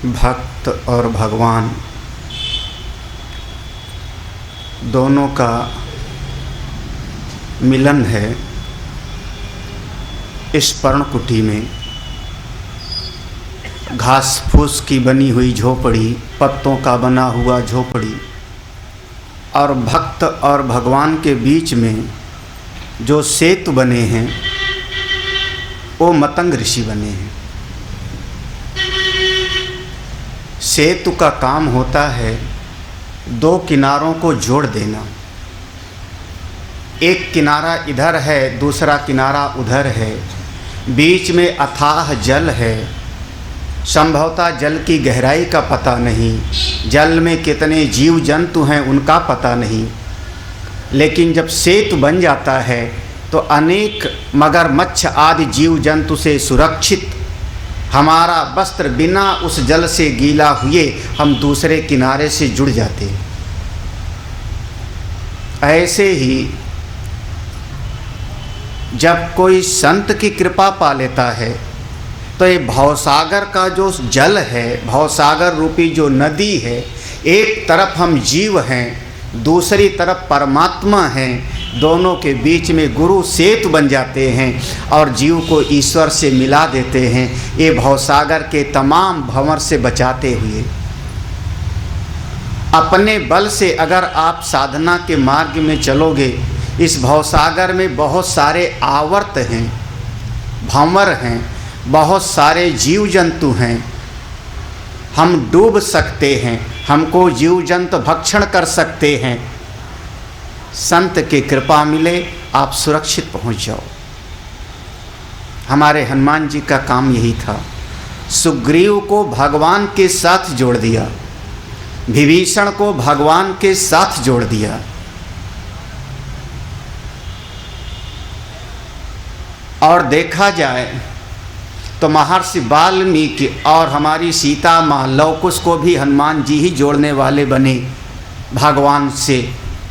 भक्त और भगवान दोनों का मिलन है इस पर्णकुटी में। घास फूस की बनी हुई झोपड़ी, पत्तों का बना हुआ झोपड़ी, और भक्त और भगवान के बीच में जो सेतु बने हैं वो मतंग ऋषि बने हैं। सेतु का काम होता है दो किनारों को जोड़ देना। एक किनारा इधर है, दूसरा किनारा उधर है, बीच में अथाह जल है। संभवतः जल की गहराई का पता नहीं, जल में कितने जीव जंतु हैं उनका पता नहीं, लेकिन जब सेतु बन जाता है तो अनेक मगरमच्छ आदि जीव जंतु से सुरक्षित हमारा वस्त्र बिना उस जल से गीला हुए हम दूसरे किनारे से जुड़ जाते हैं। ऐसे ही जब कोई संत की कृपा पा लेता है तो ये भवसागर का जो जल है, भवसागर रूपी जो नदी है, एक तरफ हम जीव हैं, दूसरी तरफ परमात्मा हैं, दोनों के बीच में गुरु सेतु बन जाते हैं और जीव को ईश्वर से मिला देते हैं, ये भवसागर के तमाम भंवर से बचाते हुए। अपने बल से अगर आप साधना के मार्ग में चलोगे, इस भवसागर में बहुत सारे आवर्त हैं, भंवर हैं, बहुत सारे जीव जंतु हैं, हम डूब सकते हैं, हमको जीव जंतु भक्षण कर सकते हैं। संत की कृपा मिले आप सुरक्षित पहुंच जाओ। हमारे हनुमान जी का काम यही था, सुग्रीव को भगवान के साथ जोड़ दिया, विभीषण को भगवान के साथ जोड़ दिया। और देखा जाए तो महर्षि वाल्मीकि और हमारी सीता माँ लवकुश को भी हनुमान जी ही जोड़ने वाले बने भगवान से,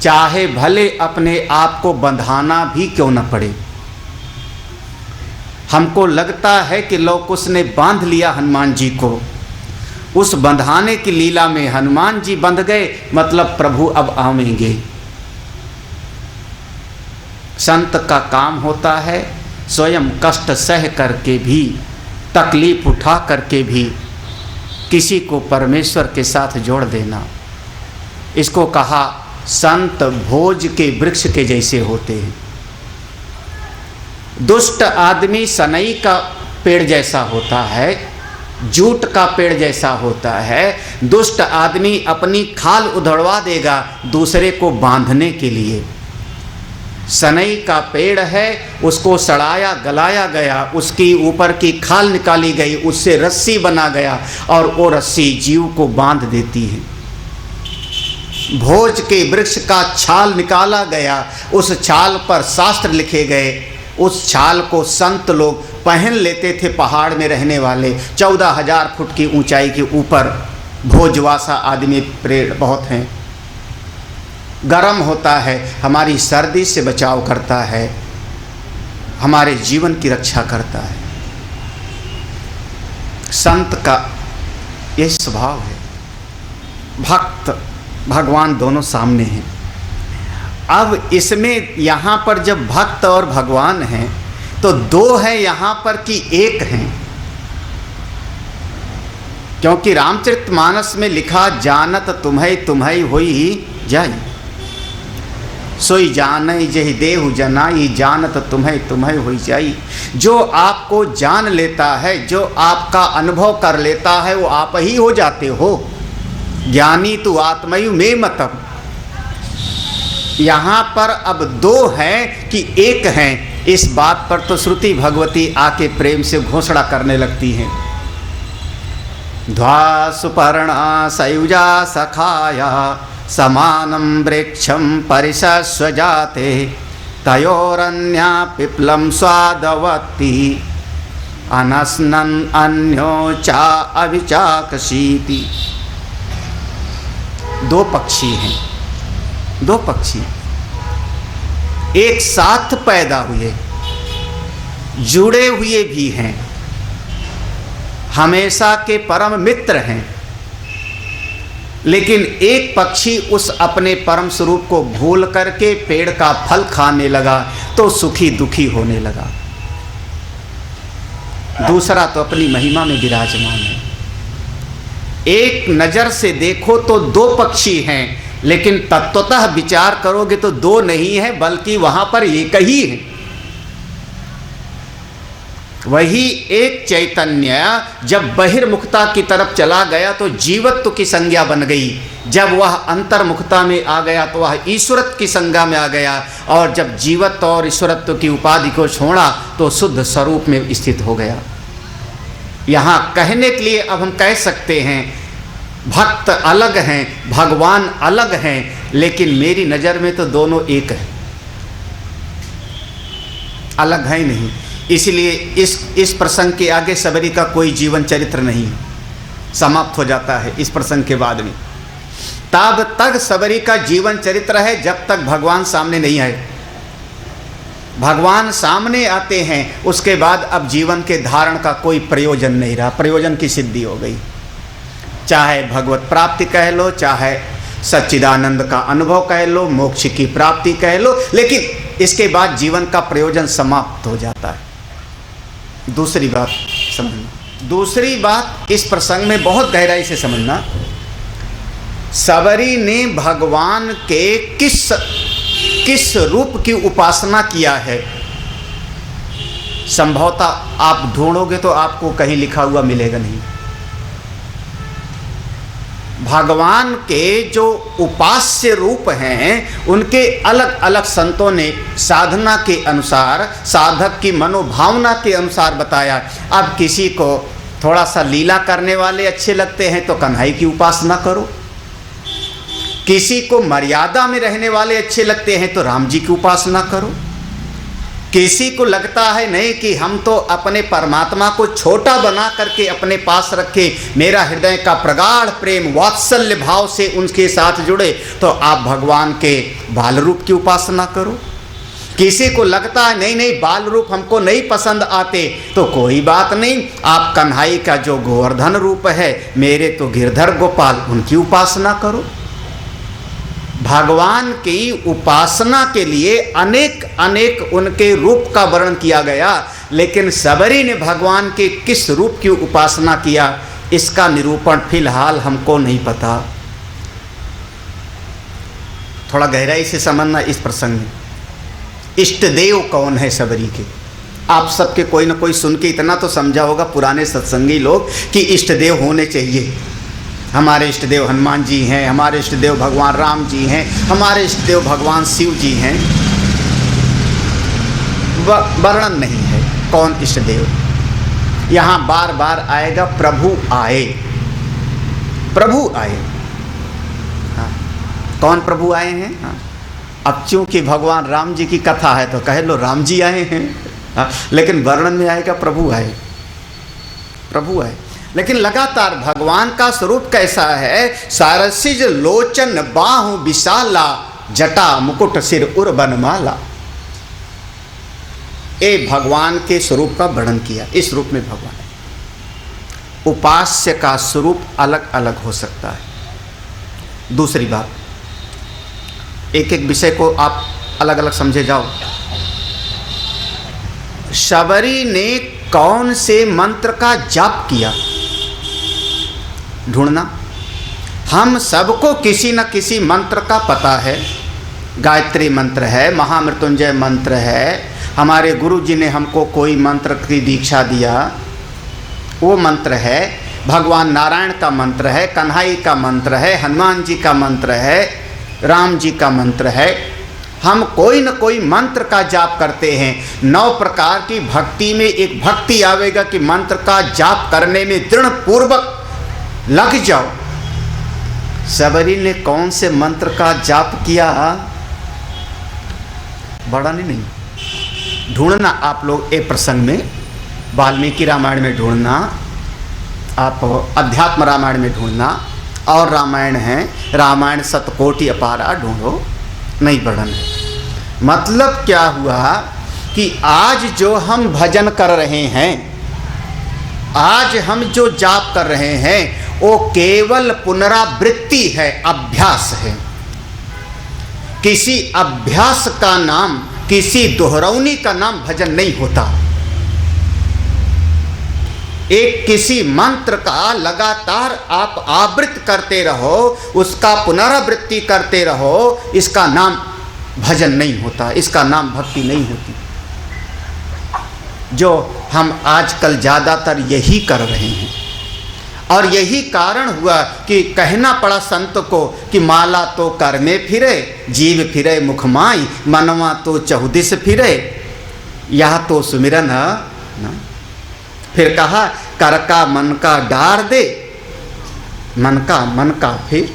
चाहे भले अपने आप को बंधाना भी क्यों न पड़े। हमको लगता है कि लवकुश ने बांध लिया हनुमान जी को, उस बंधाने की लीला में हनुमान जी बंध गए, मतलब प्रभु अब आवेंगे। संत का काम होता है स्वयं कष्ट सह करके भी, तकलीफ उठा करके भी किसी को परमेश्वर के साथ जोड़ देना। इसको कहा संत भोज के वृक्ष के जैसे होते हैं। दुष्ट आदमी सनई का पेड़ जैसा होता है, जूट का पेड़ जैसा होता है। दुष्ट आदमी अपनी खाल उधड़वा देगा दूसरे को बांधने के लिए। सनई का पेड़ है, उसको सड़ाया गलाया गया, उसकी ऊपर की खाल निकाली गई, उससे रस्सी बना गया और वो रस्सी जीव को बांध देती है। भोज के वृक्ष का छाल निकाला गया, उस छाल पर शास्त्र लिखे गए। उस छाल को संत लोग पहन लेते थे, पहाड़ में रहने वाले। 14,000 फुट की ऊंचाई के ऊपर भोजवासा आदमी पेड़ बहुत हैं। गर्म होता है, हमारी सर्दी से बचाव करता है, हमारे जीवन की रक्षा करता है। संत का यह स्वभाव है। भक्त भगवान दोनों सामने हैं। अब इसमें यहाँ पर जब भक्त और भगवान हैं तो दो है यहाँ पर कि एक हैं, क्योंकि रामचरितमानस में लिखा जानत तुम्हें तुम्हें होई जाई, सोई जानई जहि देहु जनाई, जानत तुम्हें तुम्हें होई जाई। जो आपको जान लेता है, जो आपका अनुभव कर लेता है, वो आप ही हो जाते हो। ज्ञानी तू आत्मयु में मतम। यहाँ पर अब दो हैं कि एक हैं, इस बात पर तो श्रुति भगवती आके प्रेम से घोषणा करने लगती हैं। ध्वा सुपर्णा सयुजा सखाया समानं वृक्षं परिशस्वजाते, तयोरन्या पिप्लं स्वादवती, अनस्नन् अन्यो चा अभिचाकशीति। दो पक्षी हैं, दो पक्षी एक साथ पैदा हुए, जुड़े हुए भी हैं। हमेशा के परम मित्र हैं, लेकिन एक पक्षी उस अपने परम स्वरूप को भूल करके पेड़ का फल खाने लगा तो सुखी दुखी होने लगा। दूसरा तो अपनी महिमा में विराजमान है। एक नज़र से देखो तो दो पक्षी हैं, लेकिन तत्वतः विचार करोगे तो दो नहीं है, बल्कि वहां पर एक ही है। वही एक चैतन्य जब बहिर्मुखता की तरफ चला गया तो जीवत्व की संज्ञा बन गई, जब वह अंतर्मुखता में आ गया तो वह ईश्वरत्व की संज्ञा में आ गया, और जब जीवत्व और ईश्वरत्व की उपाधि को छोड़ा तो शुद्ध स्वरूप में स्थित हो गया। यहाँ कहने के लिए अब हम कह सकते हैं भक्त अलग हैं, भगवान अलग हैं, लेकिन मेरी नज़र में तो दोनों एक हैं, अलग है ही नहीं। इसलिए इस प्रसंग के आगे सबरी का कोई जीवन चरित्र नहीं समाप्त हो जाता है। इस प्रसंग के बाद में तब तक सबरी का जीवन चरित्र है जब तक भगवान सामने नहीं आए। भगवान सामने आते हैं उसके बाद अब जीवन के धारण का कोई प्रयोजन नहीं रहा, प्रयोजन की सिद्धि हो गई। चाहे भगवत प्राप्ति कह लो, चाहे सच्चिदानंद का अनुभव कह लो, मोक्ष की प्राप्ति कह लो, लेकिन इसके बाद जीवन का प्रयोजन समाप्त हो जाता है। दूसरी बात समझना, दूसरी बात इस प्रसंग में बहुत गहराई से समझना, सबरी ने भगवान के किस रूप की उपासना किया है, संभवतः आप ढूंढोगे तो आपको कहीं लिखा हुआ मिलेगा नहीं। भगवान के जो उपास्य रूप हैं उनके अलग अलग संतों ने साधना के अनुसार, साधक की मनोभावना के अनुसार बताया। अब किसी को थोड़ा सा लीला करने वाले अच्छे लगते हैं तो कन्हई की उपासना करो, किसी को मर्यादा में रहने वाले अच्छे लगते हैं तो राम जी की उपासना करो, किसी को लगता है नहीं कि हम तो अपने परमात्मा को छोटा बना करके अपने पास रखे, मेरा हृदय का प्रगाढ़ प्रेम वात्सल्य भाव से उनके साथ जुड़े, तो आप भगवान के बाल रूप की उपासना करो। किसी को लगता है नहीं नहीं बाल रूप हमको नहीं पसंद आते, तो कोई बात नहीं, आप कन्हई का जो गोवर्धन रूप है, मेरे तो गिरधर गोपाल, उनकी उपासना करो। भगवान की उपासना के लिए अनेक अनेक उनके रूप का वर्णन किया गया, लेकिन सबरी ने भगवान के किस रूप की उपासना किया इसका निरूपण फिलहाल हमको नहीं पता। थोड़ा गहराई से समझना इस प्रसंग में। इष्ट देव कौन है सबरी के? आप सबके कोई ना कोई सुन के इतना तो समझा होगा पुराने सत्संगी लोग कि इष्ट देव होने चाहिए। हमारे इष्ट देव हनुमान जी हैं, हमारे इष्ट देव भगवान राम जी हैं, हमारे इष्ट देव भगवान शिव जी हैं। वर्णन नहीं है कौन इष्ट देव। यहाँ बार बार आएगा प्रभु आए, प्रभु आए। हाँ, कौन प्रभु आए हैं? हाँ, अब चूंकि भगवान राम जी की कथा है तो कह लो राम जी आए हैं। हाँ, लेकिन वर्णन में आएगा प्रभु आए, प्रभु आए। लेकिन लगातार भगवान का स्वरूप कैसा है? सारसिज लोचन बाहु विशाला, जटा मुकुट सिर उर बनमाला। ए भगवान के स्वरूप का वर्णन किया। इस रूप में भगवान है। उपास्य का स्वरूप अलग अलग हो सकता है। दूसरी बात, एक एक विषय को आप अलग अलग समझे जाओ। सबरी ने कौन से मंत्र का जाप किया ढूंढना। हम सबको किसी न किसी मंत्र का पता है। गायत्री मंत्र है, महामृत्युंजय मंत्र है, हमारे गुरु जी ने हमको कोई मंत्र की दीक्षा दिया, वो मंत्र है। भगवान नारायण का मंत्र है, कन्हई का मंत्र है, हनुमान जी का मंत्र है, राम जी का मंत्र है। हम कोई न कोई मंत्र का जाप करते हैं। 9 प्रकार की भक्ति में एक भक्ति आवेगा कि मंत्र का जाप करने में दृढ़ पूर्वक लग जाओ। सबरी ने कौन से मंत्र का जाप किया? बड़ा नहीं ढूंढना आप लोग एक प्रसंग में, वाल्मीकि रामायण में ढूंढना, आप अध्यात्म रामायण में ढूंढना, और रामायण है, रामायण शतकोटि अपारा ढूंढो, नहीं वर्णन है। मतलब क्या हुआ कि आज जो हम भजन कर रहे हैं आज हम जो जाप कर रहे हैं वो केवल पुनरावृत्ति है, अभ्यास है। किसी अभ्यास का नाम, किसी दोहरौनी का नाम भजन नहीं होता। एक किसी मंत्र का लगातार आप आवृत्ति करते रहो, उसका पुनरावृत्ति करते रहो, इसका नाम भजन नहीं होता, इसका नाम भक्ति नहीं होती। जो हम आजकल ज़्यादातर यही कर रहे हैं, और यही कारण हुआ कि कहना पड़ा संत को कि माला तो कर में फिरे, जीव फिरे मुखमाई, मनवा तो चहुदिस फिरे, यह तो सुमिरन न। फिर कहा कर का मन का डार दे, मन का फिर।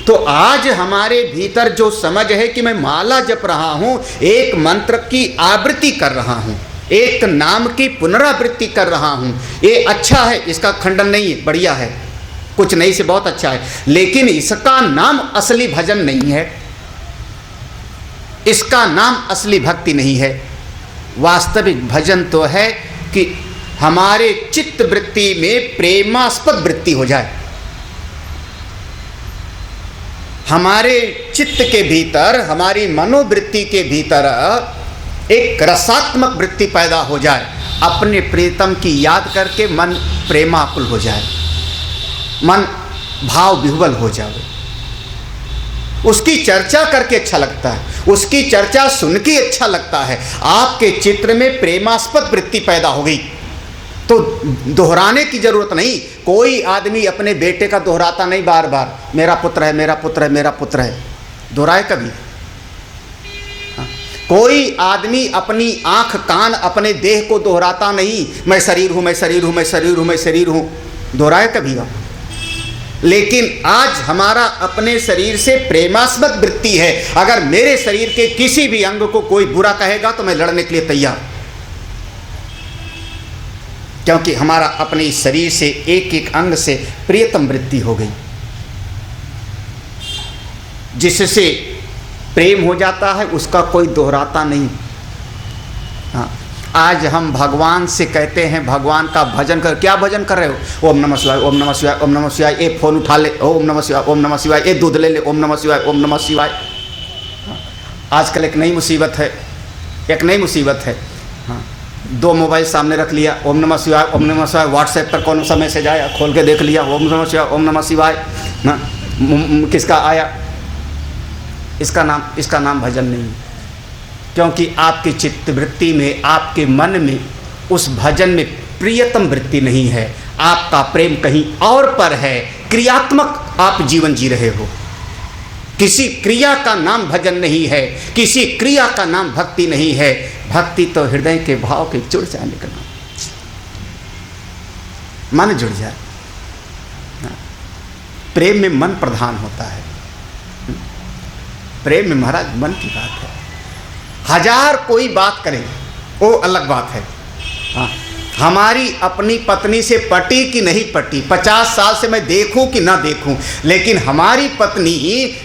तो आज हमारे भीतर जो समझ है कि मैं माला जप रहा हूँ, एक मंत्र की आवृत्ति कर रहा हूँ, एक नाम की पुनरावृत्ति कर रहा हूँ, ये अच्छा है, इसका खंडन नहीं है, बढ़िया है, कुछ नहीं से बहुत अच्छा है, लेकिन इसका नाम असली भजन नहीं है, इसका नाम असली भक्ति नहीं है। वास्तविक भजन तो है कि हमारे चित्त वृत्ति में प्रेमास्पद वृत्ति हो जाए, हमारे चित्त के भीतर, हमारी मनोवृत्ति के भीतर एक रसात्मक वृत्ति पैदा हो जाए, अपने प्रीतम की याद करके मन प्रेमाकुल हो जाए, मन भाव विह्वल हो जाए, उसकी चर्चा करके अच्छा लगता है, उसकी चर्चा सुन के अच्छा लगता है, आपके चित्र में प्रेमास्पद वृत्ति पैदा हो गई, तो दोहराने की जरूरत नहीं। कोई आदमी अपने बेटे का दोहराता नहीं बार बार, मेरा पुत्र है, मेरा पुत्र है, मेरा पुत्र है, दोहराए कभी? कोई आदमी अपनी आंख कान अपने देह को दोहराता नहीं, मैं शरीर हूँ, मैं शरीर हूँ, मैं शरीर हूँ, मैं शरीर हूँ, दोहराए कभी आप? लेकिन आज हमारा अपने शरीर से प्रेमास्पद वृत्ति है। अगर मेरे शरीर के किसी भी अंग को कोई बुरा कहेगा तो मैं लड़ने के लिए तैयार, क्योंकि हमारा अपने शरीर से एक एक अंग से प्रियतम वृत्ति हो गई, जिससे प्रेम हो जाता है, उसका कोई दोहराता नहीं। हाँ, आज हम भगवान से कहते हैं भगवान का भजन कर, क्या भजन कर रहे हो? ओम नमः शिवाय, ओम नमः शिवाय, ओम नमः शिवाय, ये फोन उठा ले, ओम नमः शिवाय, ओम नमः शिवाय, ये दूध ले ले, ओम नमः शिवाय, ओम नमः शिवाय। आजकल एक नई मुसीबत है, एक नई मुसीबत है। हाँ, दो मोबाइल सामने रख लिया, ओम नमः शिवाय, ओम नमः शिवाय, व्हाट्सएप पर कौन सा मैसेज आया खोल के देख लिया, ओम नमः शिवाय, ओम नमः शिवाय, ना किसका आया? इसका नाम भजन नहीं, क्योंकि आपकी चित्तवृत्ति में, आपके मन में उस भजन में प्रियतम वृत्ति नहीं है, आपका प्रेम कहीं और पर है, क्रियात्मक आप जीवन जी रहे हो। किसी क्रिया का नाम भजन नहीं है, किसी क्रिया का नाम भक्ति नहीं है। भक्ति तो हृदय के भाव के जुड़ जाने का नाम, मन जुड़ जाए, प्रेम में मन प्रधान होता है, प्रेम में महाराज मन की बात है। हजार कोई बात करे वो अलग बात है। हाँ, हमारी अपनी पत्नी से पटी कि नहीं पटी, 50 साल से मैं देखूं कि ना देखूं, लेकिन हमारी पत्नी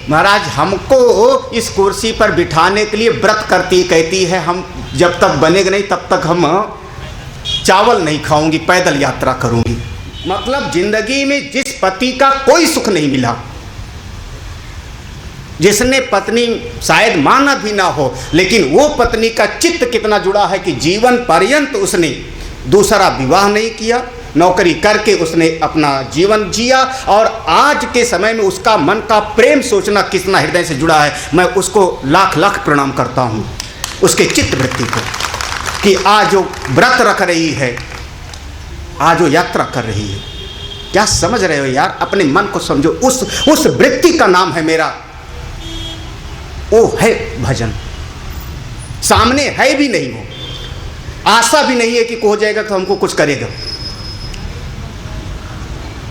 महाराज हमको इस कुर्सी पर बिठाने के लिए व्रत करती, कहती है हम जब तक बनेगा नहीं तब तक हम चावल नहीं खाऊंगी, पैदल यात्रा करूंगी। मतलब जिंदगी में जिस पति का कोई सुख नहीं मिला, जिसने पत्नी शायद माना भी ना हो, लेकिन वो पत्नी का चित्त कितना जुड़ा है कि जीवन पर्यंत उसने दूसरा विवाह नहीं किया, नौकरी करके उसने अपना जीवन जिया, और आज के समय में उसका मन का प्रेम सोचना कितना हृदय से जुड़ा है। मैं उसको लाख लाख प्रणाम करता हूँ, उसके चित्त वृत्ति को, कि आज जो व्रत रख रही है, आज जो यात्रा कर रही है। क्या समझ रहे हो यार? अपने मन को समझो, उस वृत्ति का नाम है मेरा, वो है भजन। सामने है भी नहीं, वो आशा भी नहीं है कि हो जाएगा तो हमको कुछ करेगा।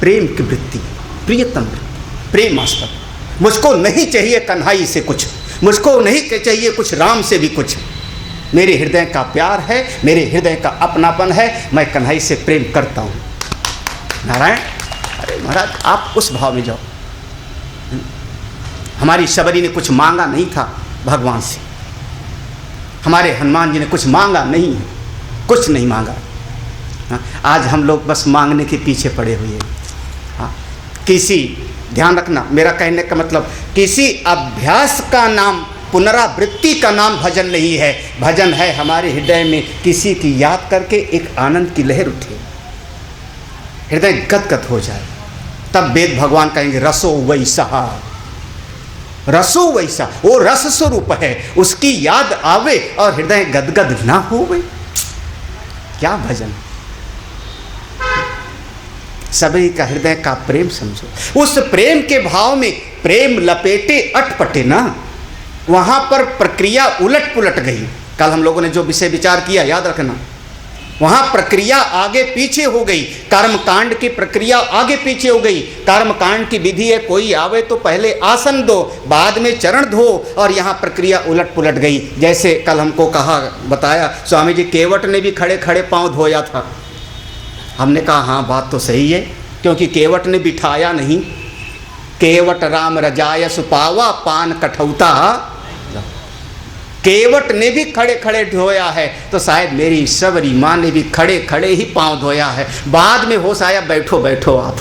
प्रेम की वृत्ति, प्रियतम वृत्ति, प्रेमास्पद। मुझको नहीं चाहिए कन्हैया से कुछ, मुझको नहीं चाहिए कुछ राम से भी कुछ। मेरे हृदय का प्यार है, मेरे हृदय का अपनापन है, मैं कन्हैया से प्रेम करता हूँ। नारायण, अरे महाराज आप उस भाव में जाओ। हमारी शबरी ने कुछ मांगा नहीं था भगवान से, हमारे हनुमान जी ने कुछ मांगा नहीं, कुछ नहीं मांगा, हाँ, आज हम लोग बस मांगने के पीछे पड़े हुए हैं। हाँ, किसी, ध्यान रखना मेरा कहने का मतलब, किसी अभ्यास का नाम, पुनरावृत्ति का नाम भजन नहीं है। भजन है हमारे हृदय में किसी की याद करके एक आनंद की लहर उठे, हृदय गदगद हो जाए, तब वेद भगवान कहेंगे रसो वैसा, रसो वैसा, वो रस स्वरूप है, उसकी याद आवे और हृदय गदगद ना होवे। क्या भजन, सभी का हृदय का प्रेम समझो। उस प्रेम के भाव में प्रेम लपेटे अटपटे ना, वहां पर प्रक्रिया उलट पुलट गई। कल हम लोगों ने जो विषय विचार किया याद रखना, वहां प्रक्रिया आगे पीछे हो गई। कर्मकांड की प्रक्रिया आगे पीछे हो गई। कर्मकांड की विधि है, कोई आवे तो पहले आसन दो, बाद में चरण धो, और यहाँ प्रक्रिया उलट पुलट गई। जैसे कल हमको कहा, बताया स्वामी जी केवट ने भी खड़े खड़े पांव धोया था। हमने कहा हाँ बात तो सही है, क्योंकि केवट ने बिठाया नहीं। केवट राम रजाय सुपावा पान कठौता, केवट ने भी खड़े खड़े धोया है, तो शायद मेरी सबरी माँ ने भी खड़े खड़े ही पांव धोया है। बाद में होश आया बैठो बैठो, आप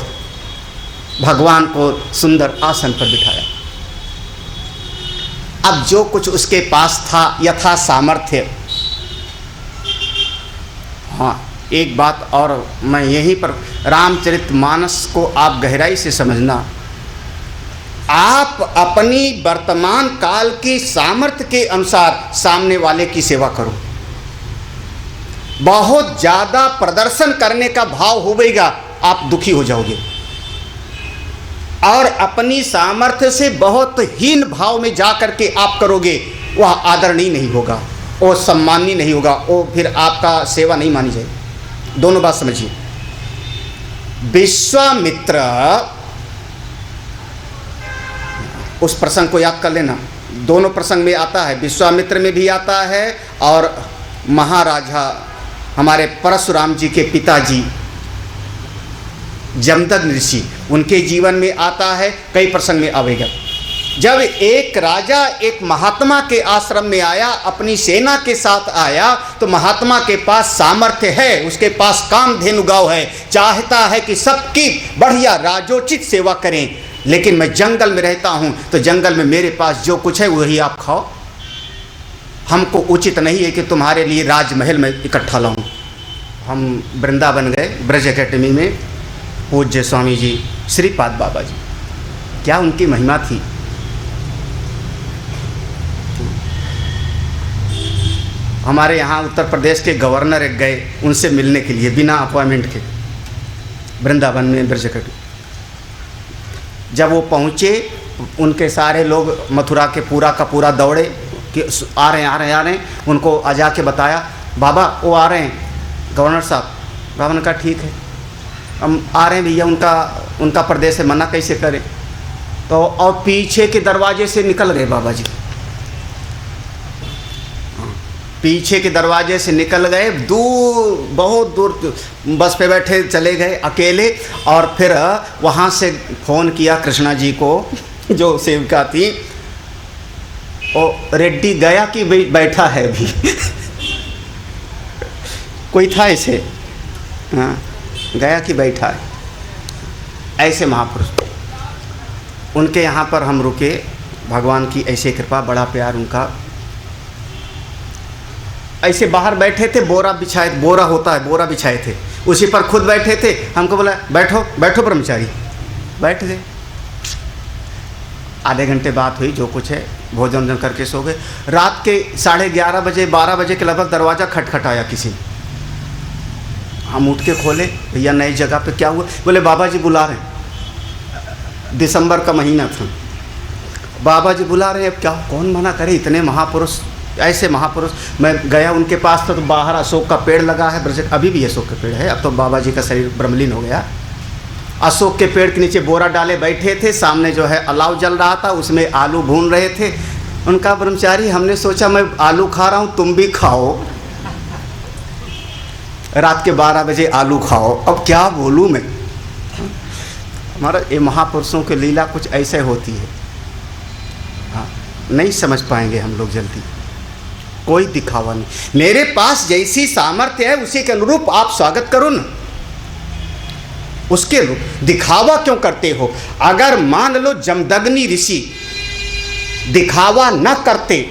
भगवान को सुंदर आसन पर बिठाया। अब जो कुछ उसके पास था यथा सामर्थ्य। हाँ, एक बात और मैं यहीं पर, रामचरितमानस को आप गहराई से समझना। आप अपनी वर्तमान काल की सामर्थ्य के अनुसार सामने वाले की सेवा करो। बहुत ज़्यादा प्रदर्शन करने का भाव होवेगा, आप दुखी हो जाओगे, और अपनी सामर्थ्य से बहुत हीन भाव में जा करके आप करोगे, वह आदरणीय नहीं होगा, वो सम्माननीय नहीं होगा, वो फिर आपका सेवा नहीं मानी जाएगी। दोनों बात समझिए। विश्वामित्र, उस प्रसंग को याद कर लेना, दोनों प्रसंग में आता है, विश्वामित्र में भी आता है और महाराजा हमारे परशुराम जी के पिताजी जमदग्नि ऋषि, उनके जीवन में आता है, कई प्रसंग में आवेगा। जब एक राजा एक महात्मा के आश्रम में आया, अपनी सेना के साथ आया, तो महात्मा के पास सामर्थ्य है, उसके पास कामधेनु गौ है, चाहता है कि सबकी बढ़िया राजोचित सेवा करें, लेकिन मैं जंगल में रहता हूँ, तो जंगल में मेरे पास जो कुछ है वही आप खाओ, हमको उचित नहीं है कि तुम्हारे लिए राजमहल में इकट्ठा लाऊं। हम वृंदावन गए, ब्रज एकेडमी में पूज्य स्वामी जी श्रीपाद बाबा जी, क्या उनकी महिमा थी। हमारे यहाँ उत्तर प्रदेश के गवर्नर एक गए उनसे मिलने के लिए बिना अपॉइंटमेंट के, वृंदावन में ब्रज एकेडमी। जब वो पहुँचे, उनके सारे लोग मथुरा के पूरा का पूरा दौड़े कि आ रहे हैं आ रहे हैं आ रहे हैं। उनको आजा के बताया, बाबा वो आ रहे हैं गवर्नर साहब। बाबा ने कहा ठीक है, हम आ रहे हैं भैया, उनका प्रदेश है, मना कैसे करें। तो और पीछे के दरवाजे से निकल गए बाबा जी, पीछे के दरवाजे से निकल गए, दूर बहुत दूर बस पे बैठे चले गए अकेले। और फिर वहाँ से फ़ोन किया कृष्णा जी को, जो सेविका थी, और रेड्डी गया कि बैठा है अभी कोई था ऐसे, हाँ, गया कि बैठा है, ऐसे महापुरुष। उनके यहाँ पर हम रुके, भगवान की ऐसे कृपा, बड़ा प्यार उनका। ऐसे बाहर बैठे थे, बोरा बिछाए, बोरा होता है, बोरा बिछाए थे, उसी पर खुद बैठे थे। हमको बोला बैठो बैठो ब्रह्मचारी, बैठ गए। आधे घंटे बात हुई, जो कुछ है, भोजन वोजन करके सो गए। रात के 11:30 बजे 12 बजे के लगभग दरवाज़ा खटखटाया किसी। हम उठ के खोले, भैया नई जगह पे क्या हुआ? बोले बाबा जी बुला रहे हैं। दिसंबर का महीना था, बाबा जी बुला रहे हैं, अब क्या, कौन मना करे, इतने महापुरुष, ऐसे महापुरुष। मैं गया उनके पास, तो बाहर अशोक का पेड़ लगा है, ब्रज, अभी भी अशोक का पेड़ है, अब तो बाबा जी का शरीर ब्रह्मलीन हो गया। अशोक के पेड़ के नीचे बोरा डाले बैठे थे, सामने जो है अलाव जल रहा था, उसमें आलू भून रहे थे। उनका ब्रह्मचारी, हमने सोचा मैं आलू खा रहा हूँ, तुम भी खाओ, रात के 12 बजे आलू खाओ। अब क्या बोलूँ मैं, हमारा ये महापुरुषों की लीला कुछ ऐसे होती है, हाँ, नहीं समझ पाएंगे हम लोग जल्दी। कोई दिखावा नहीं। मेरे पास जैसी सामर्थ्य है उसी के अनुरूप आप स्वागत करो ना, उसके अनुरूप। दिखावा क्यों करते हो? अगर मान लो जमदग्नि ऋषि दिखावा न करते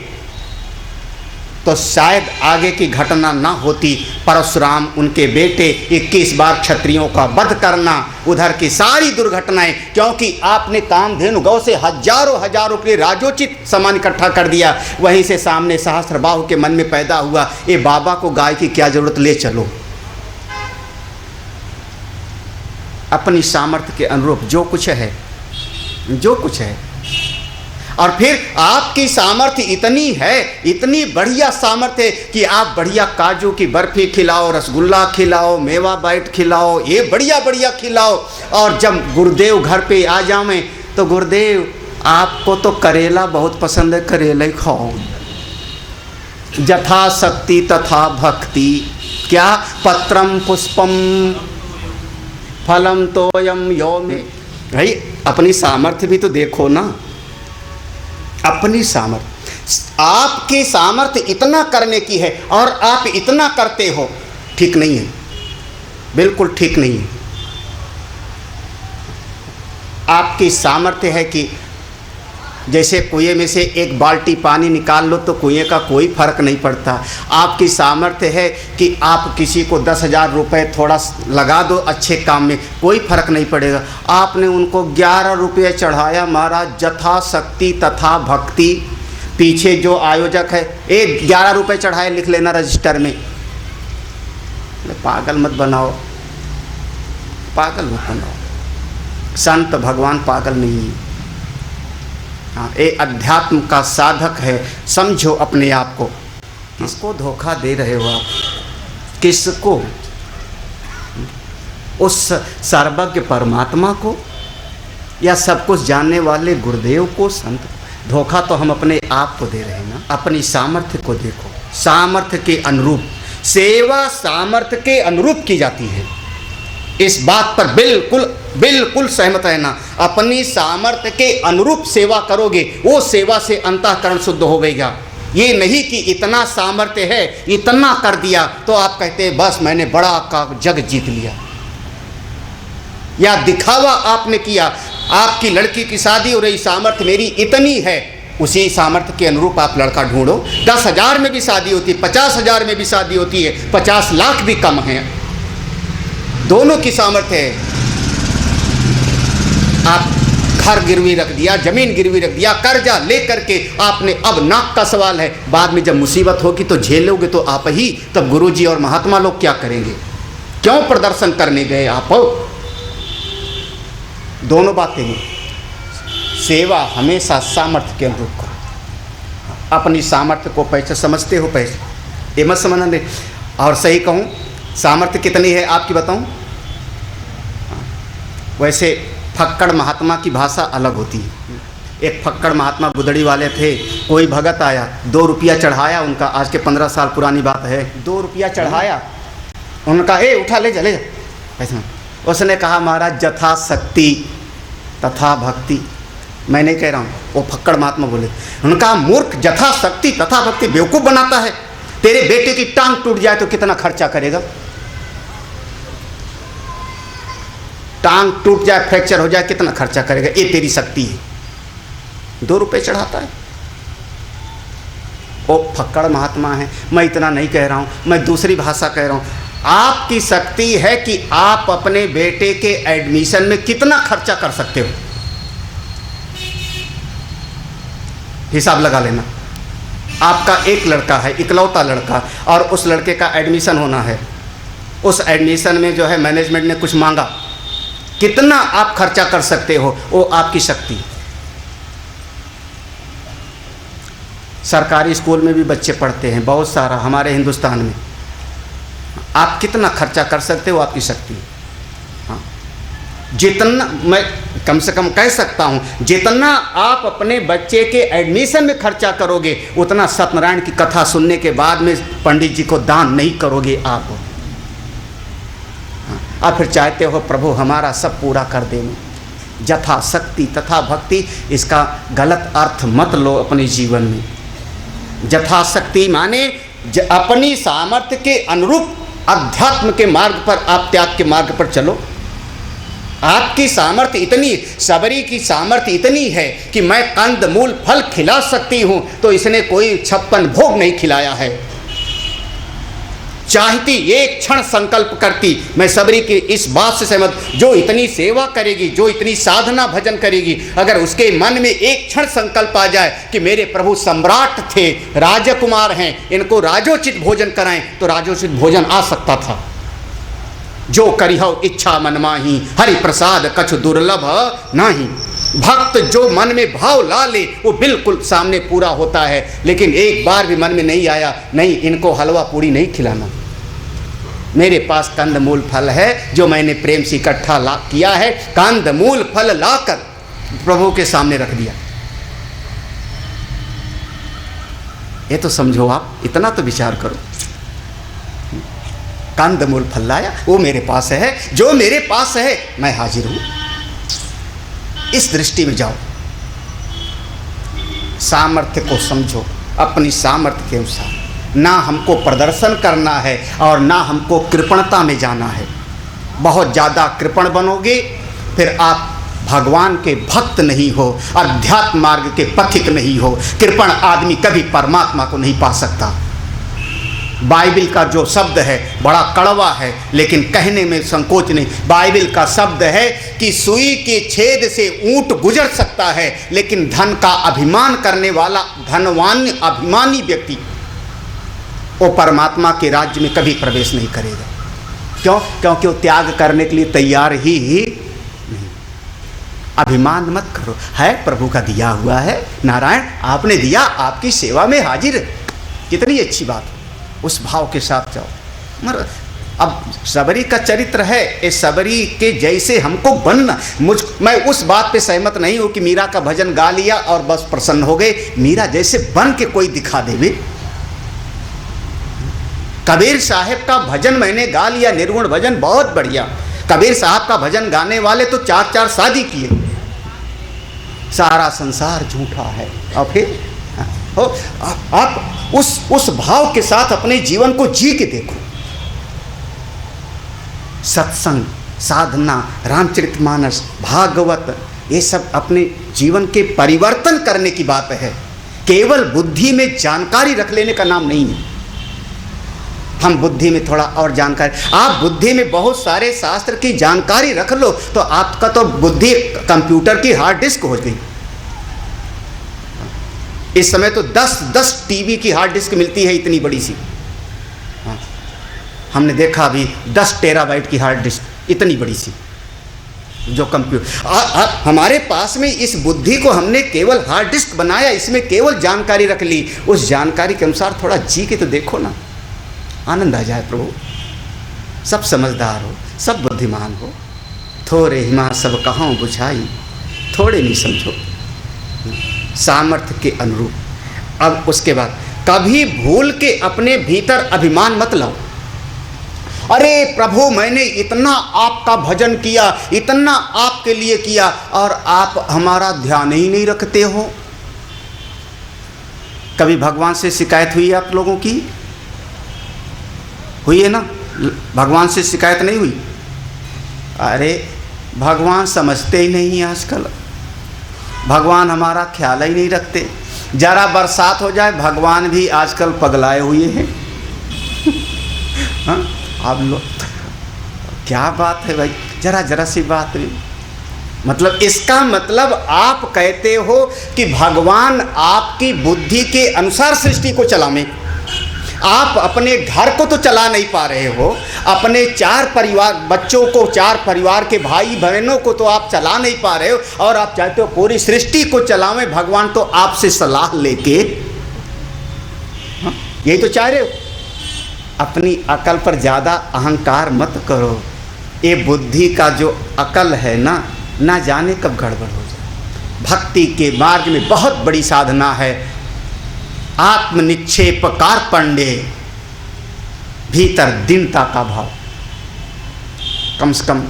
तो शायद आगे की घटना ना होती। परशुराम, उनके बेटे, 21 बार क्षत्रियों का वध करना, उधर की सारी दुर्घटनाएं, क्योंकि आपने कामधेनु गौ से हजारों हजारों के राजोचित सामान इकट्ठा कर दिया। वहीं से सामने सहस्त्रबाहु के मन में पैदा हुआ, ये बाबा को गाय की क्या जरूरत, ले चलो। अपनी सामर्थ्य के अनुरूप जो कुछ है, जो कुछ है। और फिर आपकी सामर्थ्य इतनी है, इतनी बढ़िया सामर्थ्य है कि आप बढ़िया काजू की बर्फी खिलाओ, रसगुल्ला खिलाओ, मेवा बाइट खिलाओ, ये बढ़िया बढ़िया खिलाओ। और जब गुरुदेव घर पे आ जावें तो गुरुदेव आपको तो करेला बहुत पसंद है, करेला ही खाओ। यथा शक्ति तथा भक्ति, क्या पत्रम पुष्पम फलम तोयम यो में। भाई अपनी सामर्थ्य भी तो देखो ना, अपनी सामर्थ्य। आपकी सामर्थ्य इतना करने की है और आप इतना करते हो, ठीक नहीं है, बिल्कुल ठीक नहीं है। आपकी सामर्थ्य है कि जैसे कुएं में से एक बाल्टी पानी निकाल लो तो कुएं का कोई फर्क नहीं पड़ता। आपकी सामर्थ्य है कि आप किसी को 10,000 रुपये थोड़ा लगा दो अच्छे काम में, कोई फर्क नहीं पड़ेगा। आपने उनको 11 रुपये चढ़ाया महाराज, यथा शक्ति तथा भक्ति। पीछे जो आयोजक है, 11 रुपये चढ़ाए, लिख लेना रजिस्टर में। पागल मत बनाओ, पागल मत बनाओ। संत भगवान पागल नहीं है। हाँ, ये अध्यात्म का साधक है, समझो अपने आप को। किसको धोखा दे रहे हो आप? किसको? उस सर्वज्ञ परमात्मा को या सब कुछ जानने वाले गुरुदेव को, संत को? धोखा तो हम अपने आप को दे रहे हैं ना। अपनी सामर्थ्य को देखो, सामर्थ्य के अनुरूप सेवा सामर्थ्य के अनुरूप की जाती है। इस बात पर बिल्कुल बिल्कुल सहमत रहना। अपनी सामर्थ्य के अनुरूप सेवा करोगे, वो सेवा से अंतःकरण शुद्ध हो गएगा। ये नहीं कि इतना सामर्थ्य है, इतना कर दिया तो आप कहते हैं बस मैंने बड़ा का जग जीत लिया। या दिखावा आपने किया, आपकी लड़की की शादी हो रही, सामर्थ्य मेरी इतनी है, उसी सामर्थ्य के अनुरूप आप लड़का ढूंढो। 10,000 में भी शादी होती है, 50,000 में भी शादी होती है, 50 लाख भी कम है। दोनों की सामर्थ्य है। आप घर गिरवी रख दिया, जमीन गिरवी रख दिया, कर्जा लेकर के आपने, अब नाक का सवाल है, बाद में जब मुसीबत होगी तो झेलोगे तो आप ही, तब गुरुजी और महात्मा लोग क्या करेंगे? क्यों प्रदर्शन करने गए आप? दोनों बातें हैं। सेवा हमेशा सामर्थ्य के अनुरूप करो। अपनी सामर्थ्य को पैसे समझते हो, पैसे ये मत समझना दे। और सही कहूँ, सामर्थ्य कितनी है आपकी बताऊं? वैसे फक्कड़ महात्मा की भाषा अलग होती है। एक फक्कड़ महात्मा गुदड़ी वाले थे, कोई भगत आया, 2 रुपया चढ़ाया उनका, आज के 15 साल पुरानी बात है। 2 रुपया चढ़ाया, उनका उठा ले जा ले जा। ऐसा उसने कहा महाराज यथा शक्ति तथा भक्ति। मैं नहीं कह रहा हूँ, वो फक्कड़ महात्मा बोले। उनका मूर्ख, यथा शक्ति तथा भक्ति बेवकूफ़ बनाता है। तेरे बेटे की टांग टूट जाए तो कितना खर्चा करेगा? टांग टूट जाए, फ्रैक्चर हो जाए, कितना खर्चा करेगा? ये तेरी शक्ति है, 2 रुपये चढ़ाता है। वो फक्कड़ महात्मा है। मैं इतना नहीं कह रहा हूँ, मैं दूसरी भाषा कह रहा हूँ। आपकी शक्ति है कि आप अपने बेटे के एडमिशन में कितना खर्चा कर सकते हो, हिसाब लगा लेना। आपका एक लड़का है, इकलौता लड़का, और उस लड़के का एडमिशन होना है। उस एडमिशन में जो है मैनेजमेंट ने कुछ मांगा, कितना आप खर्चा कर सकते हो, वो आपकी शक्ति। सरकारी स्कूल में भी बच्चे पढ़ते हैं बहुत सारा हमारे हिंदुस्तान में। आप कितना खर्चा कर सकते हो, आपकी शक्ति। हाँ, जितना मैं कम से कम कह सकता हूँ, जितना आप अपने बच्चे के एडमिशन में खर्चा करोगे, उतना सत्यनारायण की कथा सुनने के बाद में पंडित जी को दान नहीं करोगे आप। आप फिर चाहते हो प्रभु हमारा सब पूरा कर देना। यथा शक्ति तथा भक्ति, इसका गलत अर्थ मत लो अपने जीवन में। यथाशक्ति माने अपनी सामर्थ्य के अनुरूप अध्यात्म के मार्ग पर, आप त्याग के मार्ग पर चलो। आपकी सामर्थ्य इतनी, सबरी की सामर्थ्य इतनी है कि मैं कंद मूल फल खिला सकती हूँ, तो इसने कोई 56 भोग नहीं खिलाया है। चाहती एक क्षण संकल्प करती, मैं सबरी की इस बात से सहमत, जो इतनी सेवा करेगी, जो इतनी साधना भजन करेगी, अगर उसके मन में एक क्षण संकल्प आ जाए कि मेरे प्रभु सम्राट थे, राजकुमार हैं, इनको राजोचित भोजन कराएं, तो राजोचित भोजन आ सकता था। जो करिहो इच्छा मन माही, हरि प्रसाद कछु दुर्लभ नाही। भक्त जो मन में भाव ला ले वो बिल्कुल सामने पूरा होता है। लेकिन एक बार भी मन में नहीं आया, नहीं इनको हलवा पूड़ी नहीं खिलाना, मेरे पास कंदमूल फल है जो मैंने प्रेम से इकट्ठा ला किया है, कंदमूल फल लाकर प्रभु के सामने रख दिया। ये तो समझो, आप इतना तो विचार करो। कंदमूल फल लाया, वो मेरे पास है, जो मेरे पास है मैं हाजिर हूं। इस दृष्टि में जाओ, सामर्थ्य को समझो, अपनी सामर्थ्य के अनुसार। ना हमको प्रदर्शन करना है और ना हमको कृपणता में जाना है। बहुत ज़्यादा कृपण बनोगे फिर आप भगवान के भक्त नहीं हो, अध्यात्म मार्ग के पथिक नहीं हो। कृपण आदमी कभी परमात्मा को नहीं पा सकता। बाइबिल का जो शब्द है बड़ा कड़वा है, लेकिन कहने में संकोच नहीं। बाइबिल का शब्द है कि सुई के छेद से ऊंट गुजर सकता है, लेकिन धन का अभिमान करने वाला धनवान अभिमानी व्यक्ति वो परमात्मा के राज्य में कभी प्रवेश नहीं करेगा। क्यों? क्योंकि वो त्याग करने के लिए तैयार ही नहीं। अभिमान मत करो, है प्रभु का दिया हुआ है, नारायण आपने दिया, आपकी सेवा में हाजिर। कितनी अच्छी बात, उस भाव के साथ जाओ। मगर अब सबरी का चरित्र है, इस सबरी के जैसे हमको बनना। मैं उस बात पे सहमत नहीं हूँ कि मीरा का भजन गा लिया और बस प्रसन्न हो गए। मीरा जैसे बन के कोई दिखा देवे। कबीर साहब का भजन मैंने गा लिया, निर्गुण भजन, बहुत बढ़िया। कबीर साहब का भजन गाने वाले तो 4-4 शादी किए। सारा संसार झूठा है। और फिर हो आप उस भाव के साथ अपने जीवन को जी के देखो। सत्संग, साधना, रामचरितमानस, भागवत, ये सब अपने जीवन के परिवर्तन करने की बात है। केवल बुद्धि में जानकारी रख लेने का नाम नहीं है। हम बुद्धि में थोड़ा और जानकारी, आप बुद्धि में बहुत सारे शास्त्र की जानकारी रख लो तो आपका तो बुद्धि कंप्यूटर की हार्ड डिस्क हो गई। इस समय तो 10 टीबी की हार्ड डिस्क मिलती है, इतनी बड़ी सी। हमने देखा अभी 10 टेराबाइट की हार्ड डिस्क, इतनी बड़ी सी, जो कंप्यूटर हमारे पास में। इस बुद्धि को हमने केवल हार्ड डिस्क बनाया, इसमें केवल जानकारी रख ली। उस जानकारी के अनुसार थोड़ा जी के तो देखो ना, आनंद आ जाए। प्रभु सब समझदार हो, सब बुद्धिमान हो, थोड़े हिमा सब कहाँ बुझाई, थोड़े नहीं समझो, सामर्थ्य के अनुरूप। अब उसके बाद कभी भूल के अपने भीतर अभिमान मत लाओ। अरे प्रभु मैंने इतना आपका भजन किया, इतना आपके लिए किया, और आप हमारा ध्यान ही नहीं रखते हो। कभी भगवान से शिकायत हुई आप लोगों की? हुई है ना? भगवान से शिकायत नहीं हुई? अरे भगवान समझते ही नहीं आजकल, भगवान हमारा ख्याल ही नहीं रखते। जरा बरसात हो जाए भगवान भी आजकल पगलाए हुए हैं। हाँ आप लोग, क्या बात है भाई, जरा सी बात नहीं। मतलब इसका मतलब आप कहते हो कि भगवान आपकी बुद्धि के अनुसार सृष्टि को चलावे। आप अपने घर को तो चला नहीं पा रहे हो, अपने 4 परिवार बच्चों को, 4 परिवार के भाई बहनों को तो आप चला नहीं पा रहे हो, और आप चाहते हो पूरी सृष्टि को चलावें। भगवान तो आपसे सलाह लेके, यही तो चाह रहे हो। अपनी अकल पर ज़्यादा अहंकार मत करो। ये बुद्धि का जो अकल है ना जाने कब गड़बड़ हो जाए। भक्ति के मार्ग में बहुत बड़ी साधना है, आत्मनिक्षेप कार्पण्य, भीतर दीनता का भाव। कम से कम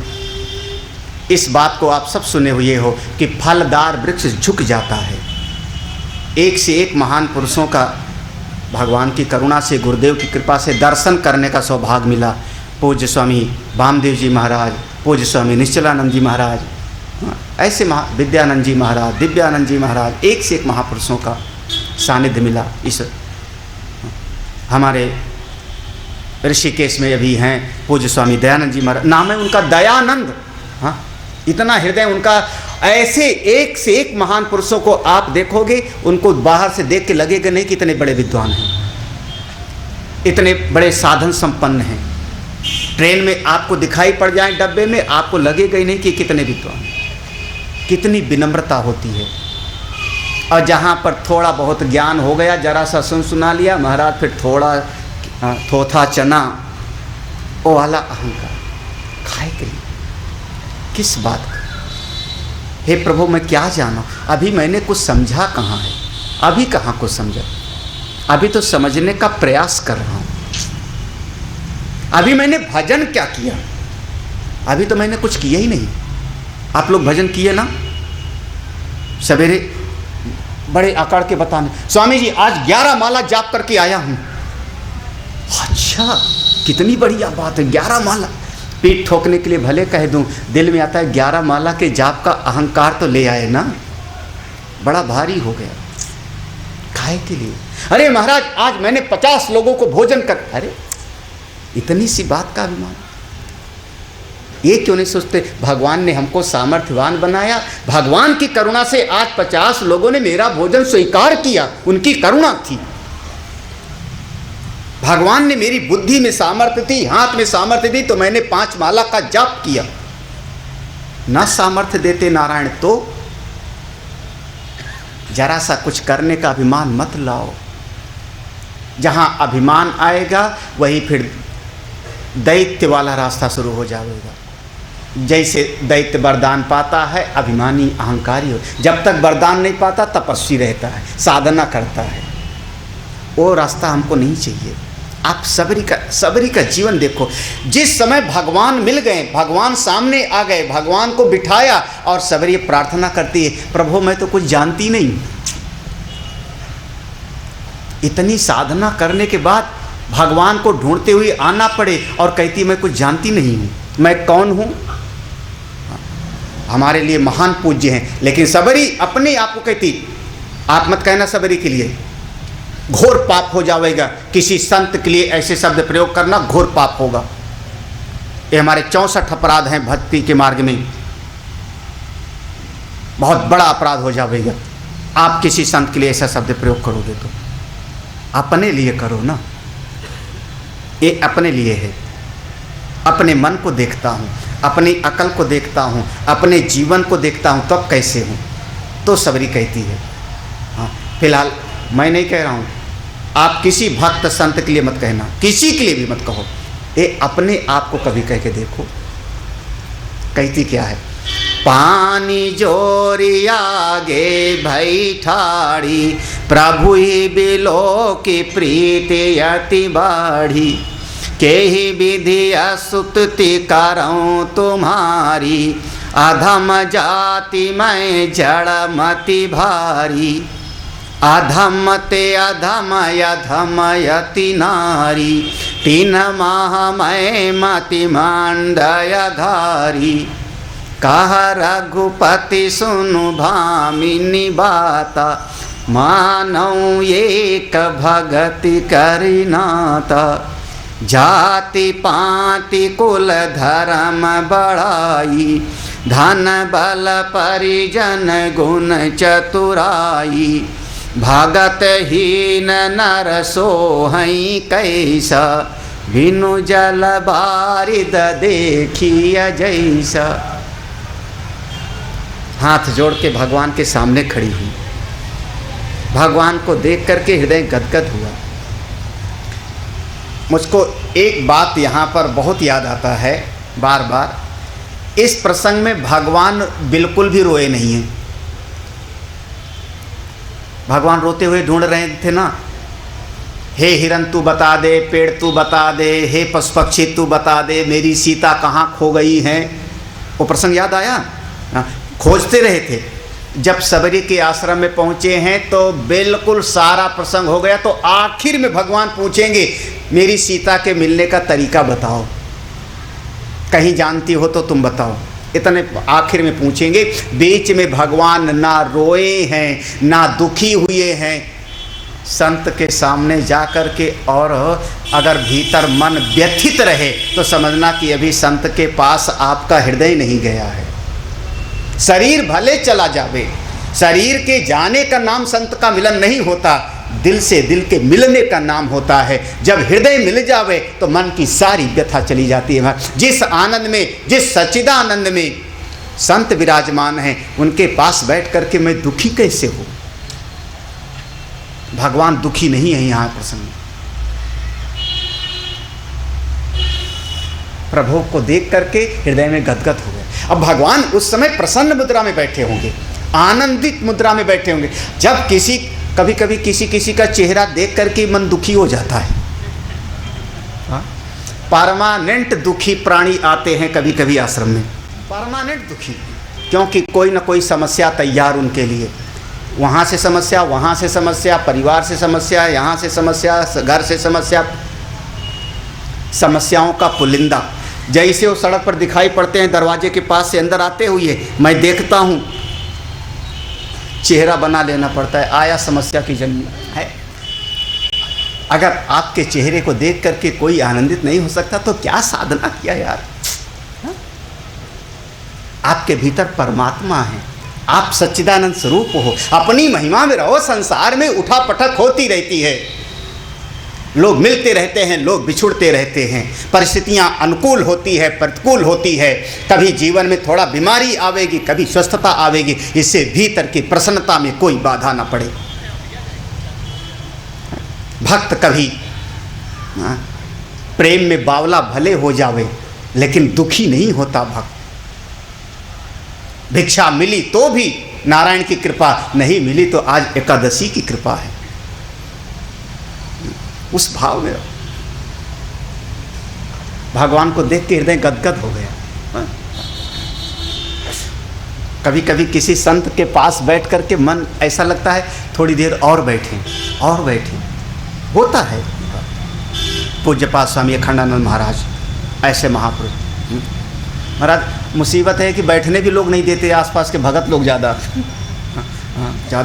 इस बात को आप सब सुने हुए हो कि फलदार वृक्ष झुक जाता है। एक से एक महान पुरुषों का भगवान की करुणा से, गुरुदेव की कृपा से दर्शन करने का सौभाग्य मिला। पूज्य स्वामी वामदेव जी महाराज, पूज्य स्वामी निश्चलानंद जी महाराज, ऐसे विद्यानंद जी महाराज, दिव्यानंद जी महाराज, एक से एक महापुरुषों का सानिध्य मिला। इस हमारे ऋषिकेश में अभी हैं पूज्य स्वामी दयानंद जी महाराज, नाम है उनका दयानंद। हाँ, इतना हृदय उनका। ऐसे एक से एक महान पुरुषों को आप देखोगे, उनको बाहर से देख के लगेगा नहीं कि इतने बड़े विद्वान हैं, इतने बड़े साधन संपन्न हैं। ट्रेन में आपको दिखाई पड़ जाए, डब्बे में, आपको लगेगा ही नहीं कि कितने विद्वान हैं। कितनी विनम्रता होती है। और जहाँ पर थोड़ा बहुत ज्ञान हो गया, जरा सा सुना लिया महाराज, फिर थोड़ा थोथा चना, वो वाला अहंकार खाए के लिए किस बात का। हे प्रभु, मैं क्या जाना, अभी मैंने कुछ समझा कहाँ है, अभी कहाँ कुछ समझा, अभी तो समझने का प्रयास कर रहा हूँ। अभी मैंने भजन क्या किया, अभी तो मैंने कुछ किया ही नहीं। आप लोग भजन किए ना, सवेरे बड़े आकार के बताने, स्वामी जी आज 11 माला जाप करके आया हूँ। अच्छा, कितनी बढ़िया बात है, 11 माला। पीठ ठोकने के लिए भले कह दूं, दिल में आता है 11 माला के जाप का अहंकार तो ले आए ना, बड़ा भारी हो गया खाए के लिए। अरे महाराज आज मैंने 50 लोगों को भोजन कर, अरे इतनी सी बात का अभिमान। ये क्यों नहीं सोचते भगवान ने हमको सामर्थ्यवान बनाया, भगवान की करुणा से आज 50 लोगों ने मेरा भोजन स्वीकार किया, उनकी करुणा थी। भगवान ने मेरी बुद्धि में सामर्थ्य थी, हाथ में सामर्थ्य दी, तो मैंने 5 माला का जाप किया। न सामर्थ्य देते नारायण तो जरा सा कुछ करने का अभिमान मत लाओ। जहां अभिमान आएगा वही फिर दैत्य वाला रास्ता शुरू हो जाएगा। जैसे दैत्य वरदान पाता है, अभिमानी अहंकारी हो, जब तक वरदान नहीं पाता तपस्वी रहता है, साधना करता है। वो रास्ता हमको नहीं चाहिए। आप सबरी का जीवन देखो। जिस समय भगवान मिल गए, भगवान सामने आ गए, भगवान को बिठाया और सबरी प्रार्थना करती है, प्रभु मैं तो कुछ जानती नहीं। इतनी साधना करने के बाद भगवान को ढूंढते हुए आना पड़े और कहती मैं कुछ जानती नहीं हूँ, मैं कौन हूँ। हमारे लिए महान पूज्य हैं, लेकिन सबरी अपने आप को कहती, आप मत कहना सबरी के लिए, घोर पाप हो जाएगा। किसी संत के लिए ऐसे शब्द प्रयोग करना घोर पाप होगा। ये हमारे 64 अपराध हैं भक्ति के मार्ग में, बहुत बड़ा अपराध हो जाएगा। आप किसी संत के लिए ऐसा शब्द प्रयोग करोगे तो अपने लिए करो ना, ये अपने लिए है। अपने मन को देखता हूँ, अपनी अकल को देखता हूँ, अपने जीवन को देखता हूँ, तब कैसे हूँ। तो सबरी कहती है। हाँ, फिलहाल मैं नहीं कह रहा हूँ, आप किसी भक्त संत के लिए मत कहना, किसी के लिए भी मत कहो, ये अपने आप को कभी कह के देखो। कहती क्या है, पानी जोरी आगे भई ठाड़ी, प्रभु ही बिलो की प्रीति अति बाढ़ी, केहि विधि असुतति करऊं तुम्हारी, अधम जाति मैं जड़ मति भारी, अधम ते अधम अधम यति नारी, 3 माह मैं मति मांडय धारी, कह रघुपति सुनु भामिनी बाता, मानऊ एक भगति करी नाता, जाति पाति कुल धर्म बढ़ाई, धन बल परिजन गुण चतुराई, भगत हीन नर सोहई कैसा, बिनु जल बारिद देखिय जैसा। हाथ जोड़ के भगवान के सामने खड़ी हुई, भगवान को देख करके हृदय गदगद हुआ। मुझको एक बात यहाँ पर बहुत याद आता है बार बार, इस प्रसंग में भगवान बिल्कुल भी रोए नहीं हैं। भगवान रोते हुए ढूंढ रहे थे ना, हे हिरन तू बता दे, पेड़ तू बता दे, हे पशु पक्षी तू बता दे, मेरी सीता कहाँ खो गई है। वो प्रसंग याद आया, खोजते रहे थे। जब सबरी के आश्रम में पहुँचे हैं तो बिल्कुल सारा प्रसंग हो गया। तो आखिर में भगवान पूछेंगे मेरी सीता के मिलने का तरीका बताओ, कहीं जानती हो तो तुम बताओ। इतने आखिर में पूछेंगे। बीच में भगवान ना रोए हैं ना दुखी हुए हैं। संत के सामने जा कर के, और अगर भीतर मन व्यथित रहे तो समझना कि अभी संत के पास आपका हृदय नहीं गया है। शरीर भले चला जावे, शरीर के जाने का नाम संत का मिलन नहीं होता, दिल से दिल के मिलने का नाम होता है। जब हृदय मिल जावे तो मन की सारी व्यथा चली जाती है। जिस आनंद में, जिस सच्चिदानंद में संत विराजमान हैं, उनके पास बैठ करके मैं दुखी कैसे हूँ? भगवान दुखी नहीं है यहाँ प्रसन्न। प्रभु को देख करके हृदय में गदगद हो गए। अब भगवान उस समय प्रसन्न मुद्रा में बैठे होंगे, आनंदित मुद्रा में बैठे होंगे। जब कभी कभी किसी का चेहरा देख करके मन दुखी हो जाता है। परमानेंट दुखी प्राणी आते हैं कभी कभी आश्रम में, परमानेंट दुखी, क्योंकि कोई ना कोई समस्या तैयार उनके लिए। वहाँ से समस्या, वहाँ से समस्या, परिवार से समस्या, यहाँ से समस्या, घर से समस्या, समस्याओं का पुलिंदा। जैसे वो सड़क पर दिखाई पड़ते हैं, दरवाजे के पास से अंदर आते हुए मैं देखता हूँ, चेहरा बना लेना पड़ता है, आया समस्या की जन्म है। अगर आपके चेहरे को देख करके कोई आनंदित नहीं हो सकता तो क्या साधना किया यार? हा? आपके भीतर परमात्मा है, आप सच्चिदानंद स्वरूप हो, अपनी महिमा में रहो। संसार में उठापटक होती रहती है, लोग मिलते रहते हैं, लोग बिछुड़ते रहते हैं, परिस्थितियां अनुकूल होती है, प्रतिकूल होती है। कभी जीवन में थोड़ा बीमारी आवेगी, कभी स्वस्थता आवेगी। इससे भीतर की प्रसन्नता में कोई बाधा ना पड़े। भक्त कभी प्रेम में बावला भले हो जावे, लेकिन दुखी नहीं होता भक्त। भिक्षा मिली तो भी नारायण की कृपा, नहीं मिली तो आज एकादशी की कृपा है। उस भाव में भगवान को देख के हृदय गदगद हो गया। कभी कभी किसी संत के पास बैठ करके मन ऐसा लगता है थोड़ी देर और बैठें, और बैठें। होता है। पूज्यपाद स्वामी अखंडानंद महाराज ऐसे महापुरुष। महाराज मुसीबत है कि बैठने भी लोग नहीं देते, आसपास के भगत लोग ज़्यादा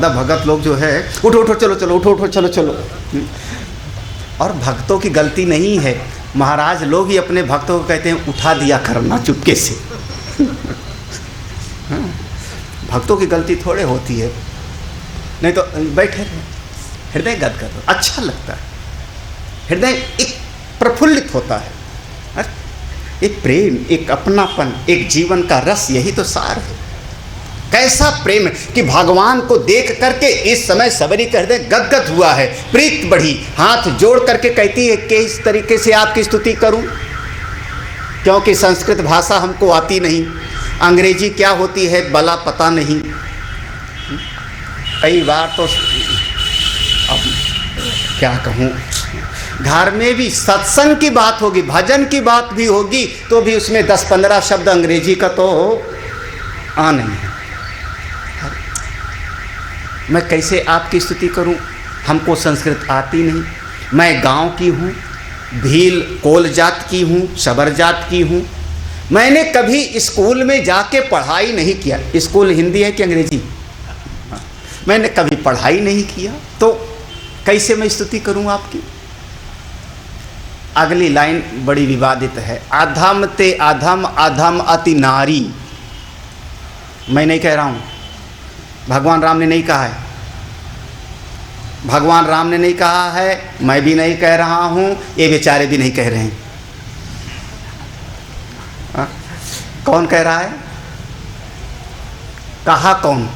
भगत लोग जो है, उठो उठो चलो चलो, उठो उठो चलो चलो। और भक्तों की गलती नहीं है, महाराज लोग ही अपने भक्तों को कहते हैं उठा दिया करना चुपके से। भक्तों की गलती थोड़े होती है, नहीं तो बैठे रहे, हृदय गदगद, अच्छा लगता है, हृदय एक प्रफुल्लित होता है। एक प्रेम, एक अपनापन, एक जीवन का रस, यही तो सार है। कैसा प्रेम है कि भगवान को देख करके इस समय सबरी का हृदय गदगद हुआ है, प्रीत बढ़ी, हाथ जोड़ करके कहती है कि इस तरीके से आपकी स्तुति करूं, क्योंकि संस्कृत भाषा हमको आती नहीं, अंग्रेजी क्या होती है भला पता नहीं। कई बार तो अब क्या कहूँ, घर में भी सत्संग की बात होगी, भजन की बात भी होगी, तो भी उसमें 10-15 शब्द अंग्रेजी का तो आ नहीं है। मैं कैसे आपकी स्तुति करूं, हमको संस्कृत आती नहीं। मैं गांव की हूं, भील कोल जात की हूं, शबर जात की हूं। मैंने कभी स्कूल में जाके पढ़ाई नहीं किया। स्कूल हिंदी है कि अंग्रेजी? मैंने कभी पढ़ाई नहीं किया, तो कैसे मैं स्तुति करूं आपकी? अगली लाइन बड़ी विवादित है, अधम ते अधम अधम अति नारी। मैं नहीं कह रहा हूं, भगवान राम ने नहीं कहा है, भगवान राम ने नहीं कहा है, मैं भी नहीं कह रहा हूं, ये बेचारे भी नहीं कह रहे हैं। कौन कह रहा है? कहा कौन?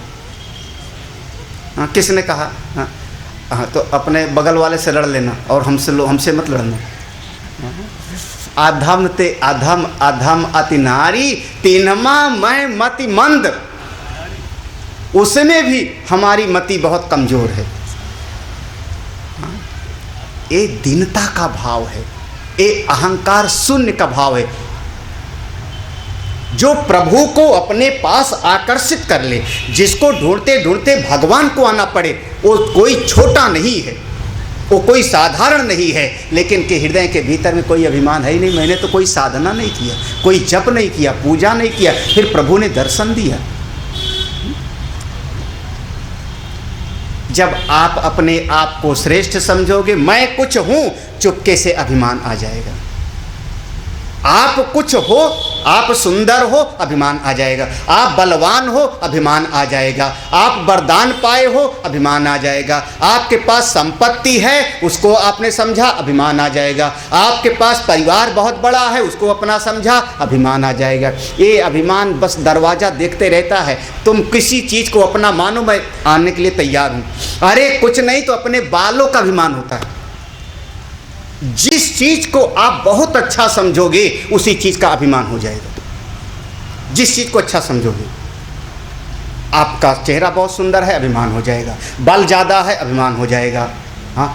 किसने कहा? तो अपने बगल वाले से लड़ लेना और हमसे मत लड़ना। अधम ते अधम अधम अति नारी, तीनमा मैं मति मंद। उसमें भी हमारी मति बहुत कमजोर है। ये दीनता का भाव है, ये अहंकार शून्य का भाव है। जो प्रभु को अपने पास आकर्षित कर ले, जिसको ढूंढते ढूंढते भगवान को आना पड़े, वो कोई छोटा नहीं है, वो कोई साधारण नहीं है, लेकिन के हृदय के भीतर में कोई अभिमान है ही नहीं। मैंने तो कोई साधना नहीं किया, कोई जप नहीं किया, पूजा नहीं किया, फिर प्रभु ने दर्शन दिया। जब आप अपने आप को श्रेष्ठ समझोगे, मैं कुछ हूं, चुपके से अभिमान आ जाएगा। आप कुछ हो, आप सुंदर हो, अभिमान आ जाएगा। आप बलवान हो, अभिमान आ जाएगा। आप वरदान पाए हो, अभिमान आ जाएगा। आपके पास संपत्ति है, उसको आपने समझा, अभिमान आ जाएगा। आपके पास परिवार बहुत बड़ा है, उसको अपना समझा, अभिमान आ जाएगा। ये अभिमान बस दरवाज़ा देखते रहता है। तुम किसी चीज़ को अपना मानो, मैं आने के लिए तैयार हूँ। अरे कुछ नहीं तो अपने बालों का अभिमान होता है। जिस चीज को आप बहुत अच्छा समझोगे, उसी चीज का अभिमान हो जाएगा। जिस चीज को अच्छा समझोगे, आपका चेहरा बहुत सुंदर है, अभिमान हो जाएगा। बल ज्यादा है, अभिमान हो जाएगा। हाँ,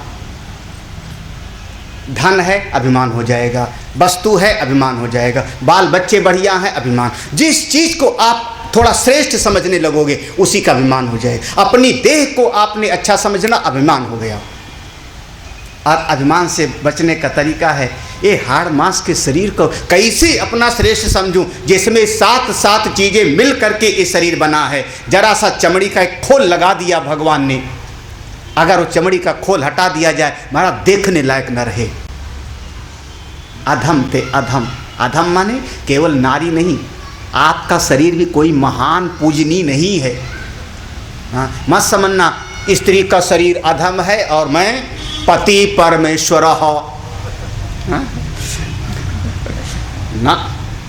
धन है, अभिमान हो जाएगा। वस्तु है, अभिमान हो जाएगा। बाल बच्चे बढ़िया हैं, अभिमान। जिस चीज को आप थोड़ा श्रेष्ठ समझने लगोगे, उसी का अभिमान हो जाएगा। अपनी देह को आपने अच्छा समझना, अभिमान हो गया। और अभिमान से बचने का तरीका है, ये हाड़ मांस के शरीर को कैसे अपना श्रेष्ठ समझूं, जिसमें सात सात चीज़ें मिल करके ये शरीर बना है। जरा सा चमड़ी का एक खोल लगा दिया भगवान ने, अगर वो चमड़ी का खोल हटा दिया जाए, हमारा देखने लायक न रहे। अधम थे अधम। अधम माने केवल नारी नहीं, आपका शरीर भी कोई महान पूजनीय नहीं है। हाँ, मत समझना स्त्री का शरीर अधम है और मैं पति परमेश्वर हो, ना,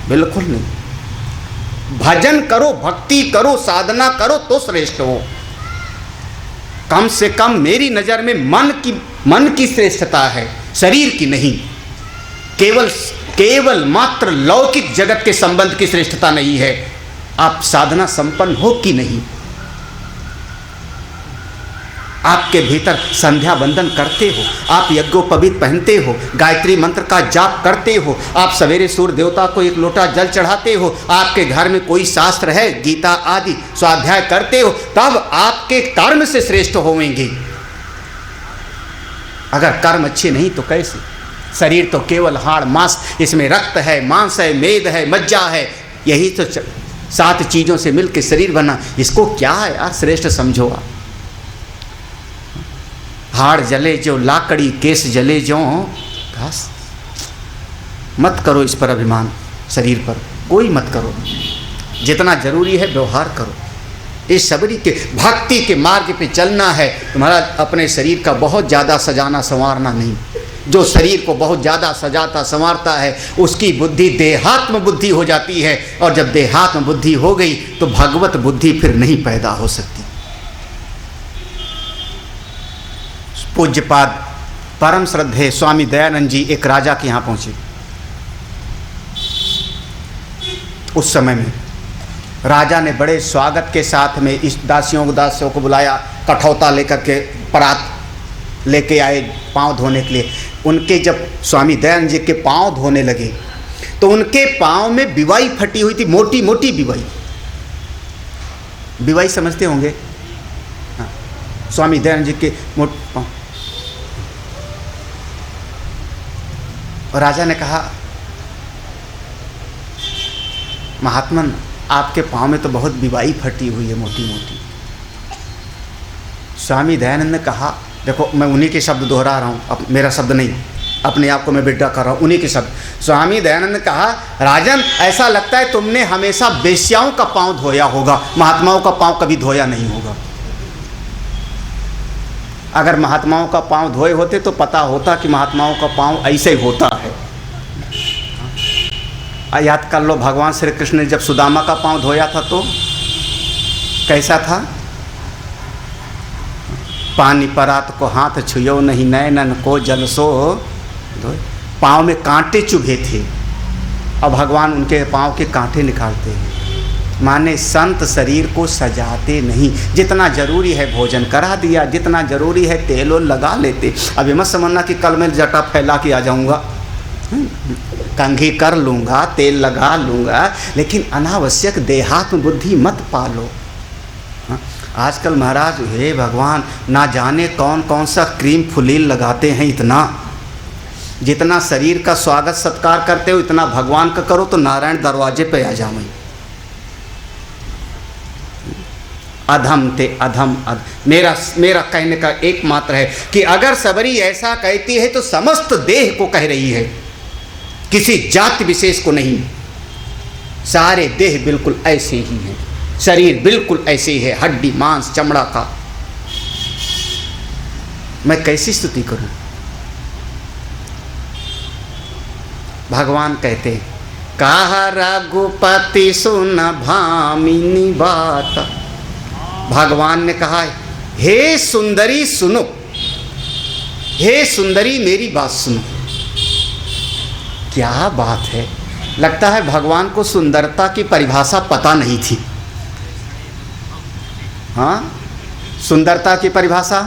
बिल्कुल नहीं। भजन करो, भक्ति करो, साधना करो तो श्रेष्ठ हो। कम से कम मेरी नज़र में मन की श्रेष्ठता है, शरीर की नहीं। केवल मात्र लौकिक जगत के संबंध की श्रेष्ठता नहीं है। आप साधना संपन्न हो कि नहीं, आपके भीतर संध्या बंदन करते हो, आप यज्ञोपवीत पहनते हो, गायत्री मंत्र का जाप करते हो, आप सवेरे सूर्य देवता को एक लोटा जल चढ़ाते हो, आपके घर में कोई शास्त्र है, गीता आदि स्वाध्याय करते हो, तब आपके कर्म से श्रेष्ठ होंगे। अगर कर्म अच्छे नहीं तो कैसे? शरीर तो केवल हाड़ मांस, इसमें रक्त है, मांस है, मेद है, मज्जा है, यही तो 7 चीज़ों से मिलकर शरीर बना। इसको क्या है यार श्रेष्ठ समझो आप। हाड़ जले जो लाकड़ी, केस जले जो घास। मत करो इस पर अभिमान, शरीर पर कोई मत करो। जितना जरूरी है व्यवहार करो। इस सबरी के भक्ति के मार्ग पे चलना है। तुम्हारा अपने शरीर का बहुत ज़्यादा सजाना संवारना नहीं। जो शरीर को बहुत ज़्यादा सजाता संवारता है, उसकी बुद्धि देहात्म बुद्धि हो जाती है, और जब देहात्म बुद्धि हो गई तो भगवत बुद्धि फिर नहीं पैदा हो सकती। पूज्यपाद परम श्रद्धेय स्वामी दयानंद जी एक राजा के यहाँ पहुँचे। उस समय में राजा ने बड़े स्वागत के साथ में इस दासियों को बुलाया, कठौता लेकर के परात लेके आए पाँव धोने के लिए। उनके जब स्वामी दयानंद जी के पाँव धोने लगे तो उनके पाँव में बिवाई फटी हुई थी, मोटी मोटी बिवाई। बिवाई समझते होंगे? हाँ, स्वामी दयानंद जी के मोटे पाँव। और राजा ने कहा, महात्मन आपके पाँव में तो बहुत बिवाई फटी हुई है, मोटी मोटी। स्वामी दयानंद ने कहा, देखो मैं उन्हीं के शब्द दोहरा रहा हूँ, अब मेरा शब्द नहीं, अपने आप को मैं बिड्ढा कर रहा हूँ, उन्हीं के शब्द। स्वामी दयानंद ने कहा, राजन ऐसा लगता है तुमने हमेशा वेश्याओं का पाँव धोया होगा, महात्माओं का पाँव कभी धोया नहीं होगा। अगर महात्माओं का पाँव धोए होते तो पता होता कि महात्माओं का पाँव ऐसे ही होता है। याद कर लो, भगवान श्री कृष्ण ने जब सुदामा का पाँव धोया था तो कैसा था? पानी परात को हाथ छुयो नहीं, नैनन को जल सो धोए। पाँव में कांटे चुभे थे और भगवान उनके पाँव के कांटे निकालते हैं। माने संत शरीर को सजाते नहीं। जितना जरूरी है भोजन करा दिया, जितना जरूरी है तेल लगा लेते। अब ये मत समझना कि कल मैं जटा फैला के आ जाऊंगा। कंघी कर लूँगा, तेल लगा लूँगा, लेकिन अनावश्यक देहात्म बुद्धि मत पालो। आजकल महाराज हे भगवान ना जाने कौन कौन सा क्रीम फुलील लगाते हैं। इतना जितना शरीर का स्वागत सत्कार करते हो इतना भगवान का करो तो नारायण दरवाजे पे आ जाओ। अधम ते अधम मेरा कहने का एकमात्र है कि अगर सबरी ऐसा कहती है तो समस्त देह को कह रही है, किसी जाति विशेष को नहीं। सारे देह बिल्कुल ऐसे ही हैं, शरीर बिल्कुल ऐसे ही है, हड्डी मांस चमड़ा का। मैं कैसी स्तुति करूं? भगवान कहते कहा रघुपति सुन भामिनी बात। भगवान ने कहा हे सुंदरी सुनो, हे सुंदरी मेरी बात सुनो। क्या बात है, लगता है भगवान को सुंदरता की परिभाषा पता नहीं थी। हाँ, सुंदरता की परिभाषा,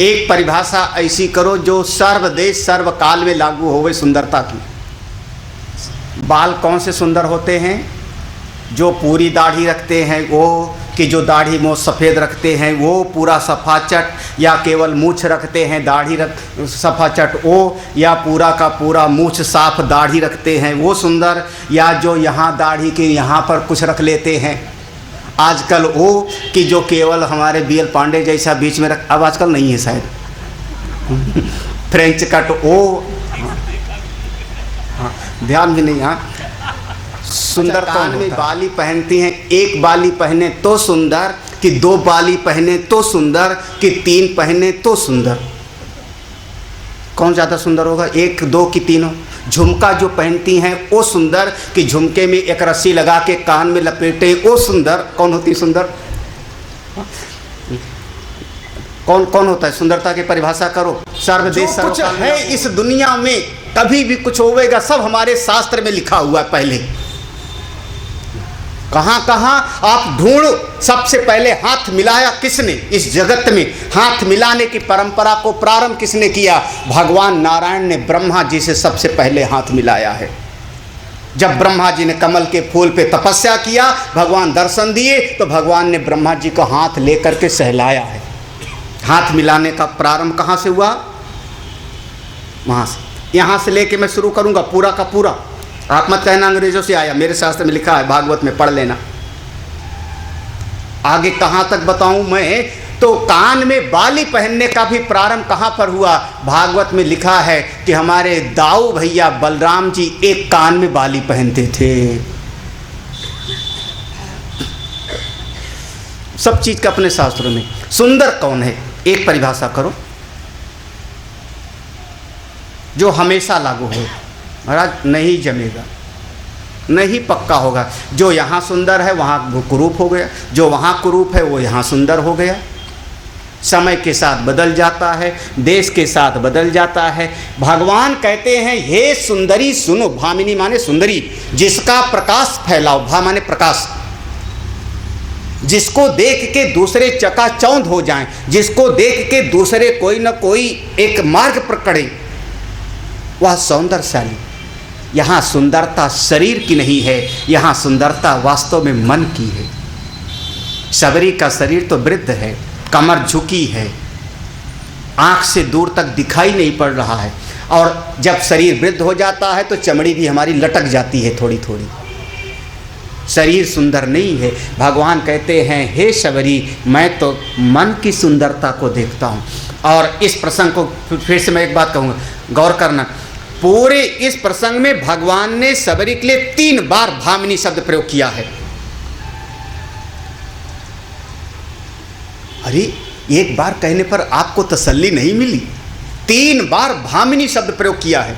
एक परिभाषा ऐसी करो जो सर्वदेश सर्वकाल में लागू होवे सुंदरता की। बाल कौन से सुंदर होते हैं? जो पूरी दाढ़ी रखते हैं वो, कि जो दाढ़ी मोछ सफ़ेद रखते हैं वो पूरा सफ़ाचट, या केवल मूछ रखते हैं दाढ़ी सफ़ाचट वो, या पूरा का पूरा मूछ साफ दाढ़ी रखते हैं वो सुंदर, या जो यहाँ दाढ़ी के यहाँ पर कुछ रख लेते हैं। आजकल वो कि जो केवल हमारे BL पांडे जैसा बीच में रख, अब आजकल नहीं है शायद फ्रेंच कट वो, हाँ ध्यान भी नहीं। हाँ, सुंदर कान में बाली पहनती हैं, एक बाली पहने तो सुंदर, कि दो बाली पहने तो सुंदर, कि तीन पहने तो सुंदर। कौन ज़्यादा सुंदर होगा, एक दो कि तीनों? झुमका जो पहनती हैं वो सुंदर, कि झुमके में एक रस्सी लगा के कान में लपेटे वो सुंदर। कौन होती सुंदर? कौन कौन होता है? सुंदरता की परिभाषा करो। सर्वदेश कुछ है इस दुनिया में, कभी भी कुछ होवेगा सब हमारे शास्त्र में लिखा हुआ है। पहले कहाँ कहाँ आप ढूंढो, सबसे पहले हाथ मिलाया किसने इस जगत में? हाथ मिलाने की परंपरा को प्रारंभ किसने किया? भगवान नारायण ने ब्रह्मा जी से सबसे पहले हाथ मिलाया है। जब ब्रह्मा जी ने कमल के फूल पे तपस्या किया, भगवान दर्शन दिए, तो भगवान ने ब्रह्मा जी को हाथ लेकर के सहलाया है। हाथ मिलाने का प्रारंभ कहाँ से हुआ? वहाँ से। यहाँ से लेके मैं शुरू करूँगा पूरा का पूरा। आप मत कहना अंग्रेजों से आया, मेरे शास्त्र में लिखा है, भागवत में पढ़ लेना। आगे कहाँ तक बताऊं मैं? तो कान में बाली पहनने का भी प्रारंभ कहाँ पर हुआ? भागवत में लिखा है कि हमारे दाऊ भैया बलराम जी एक कान में बाली पहनते थे। सब चीज का अपने शास्त्रों में। सुंदर कौन है? एक परिभाषा करो जो हमेशा लागू हो। महाराज नहीं जमेगा, नहीं पक्का होगा। जो यहाँ सुंदर है वहाँ कुरूप हो गया, जो वहाँ कुरूप है वो यहाँ सुंदर हो गया। समय के साथ बदल जाता है, देश के साथ बदल जाता है। भगवान कहते हैं हे सुंदरी सुनो। भामिनी माने सुंदरी, जिसका प्रकाश फैलाओ। भा माने प्रकाश, जिसको देख के दूसरे चकाचौंध हो जाएं, जिसको देख के दूसरे कोई न कोई एक मार्ग पर कड़े, वह सौंदर्यशाली। यहाँ सुंदरता शरीर की नहीं है, यहाँ सुंदरता वास्तव में मन की है। सबरी का शरीर तो वृद्ध है, कमर झुकी है, आँख से दूर तक दिखाई नहीं पड़ रहा है, और जब शरीर वृद्ध हो जाता है तो चमड़ी भी हमारी लटक जाती है थोड़ी थोड़ी। शरीर सुंदर नहीं है। भगवान कहते हैं हे सबरी, मैं तो मन की सुंदरता को देखता हूँ। और इस प्रसंग को फिर से मैं एक बात कहूँगा, गौर करना। पूरे इस प्रसंग में भगवान ने सबरी के लिए 3 बार भामिनी शब्द प्रयोग किया है। अरे एक बार कहने पर आपको तसल्ली नहीं मिली? 3 बार भामिनी शब्द प्रयोग किया है।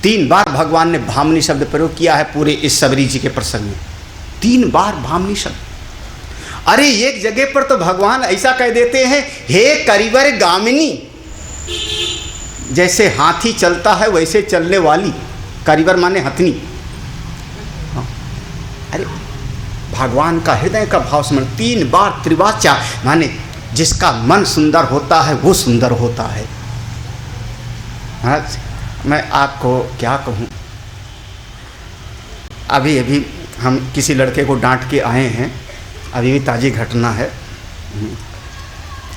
3 बार भगवान ने भामिनी शब्द प्रयोग किया है पूरे इस सबरी जी के प्रसंग में। 3 बार भामिनी शब्द। अरे एक जगह पर तो भगवान ऐसा कह देते हैं हे करिवर गामिनी। जैसे हाथी चलता है वैसे चलने वाली, करिवर माने हथनी। अरे भगवान का हृदय का भाव समझ। 3 बार त्रिवाचा माने जिसका मन सुंदर होता है वो सुंदर होता है। मैं आपको क्या कहूँ, अभी अभी हम किसी लड़के को डांट के आए हैं, अभी भी ताज़ी घटना है।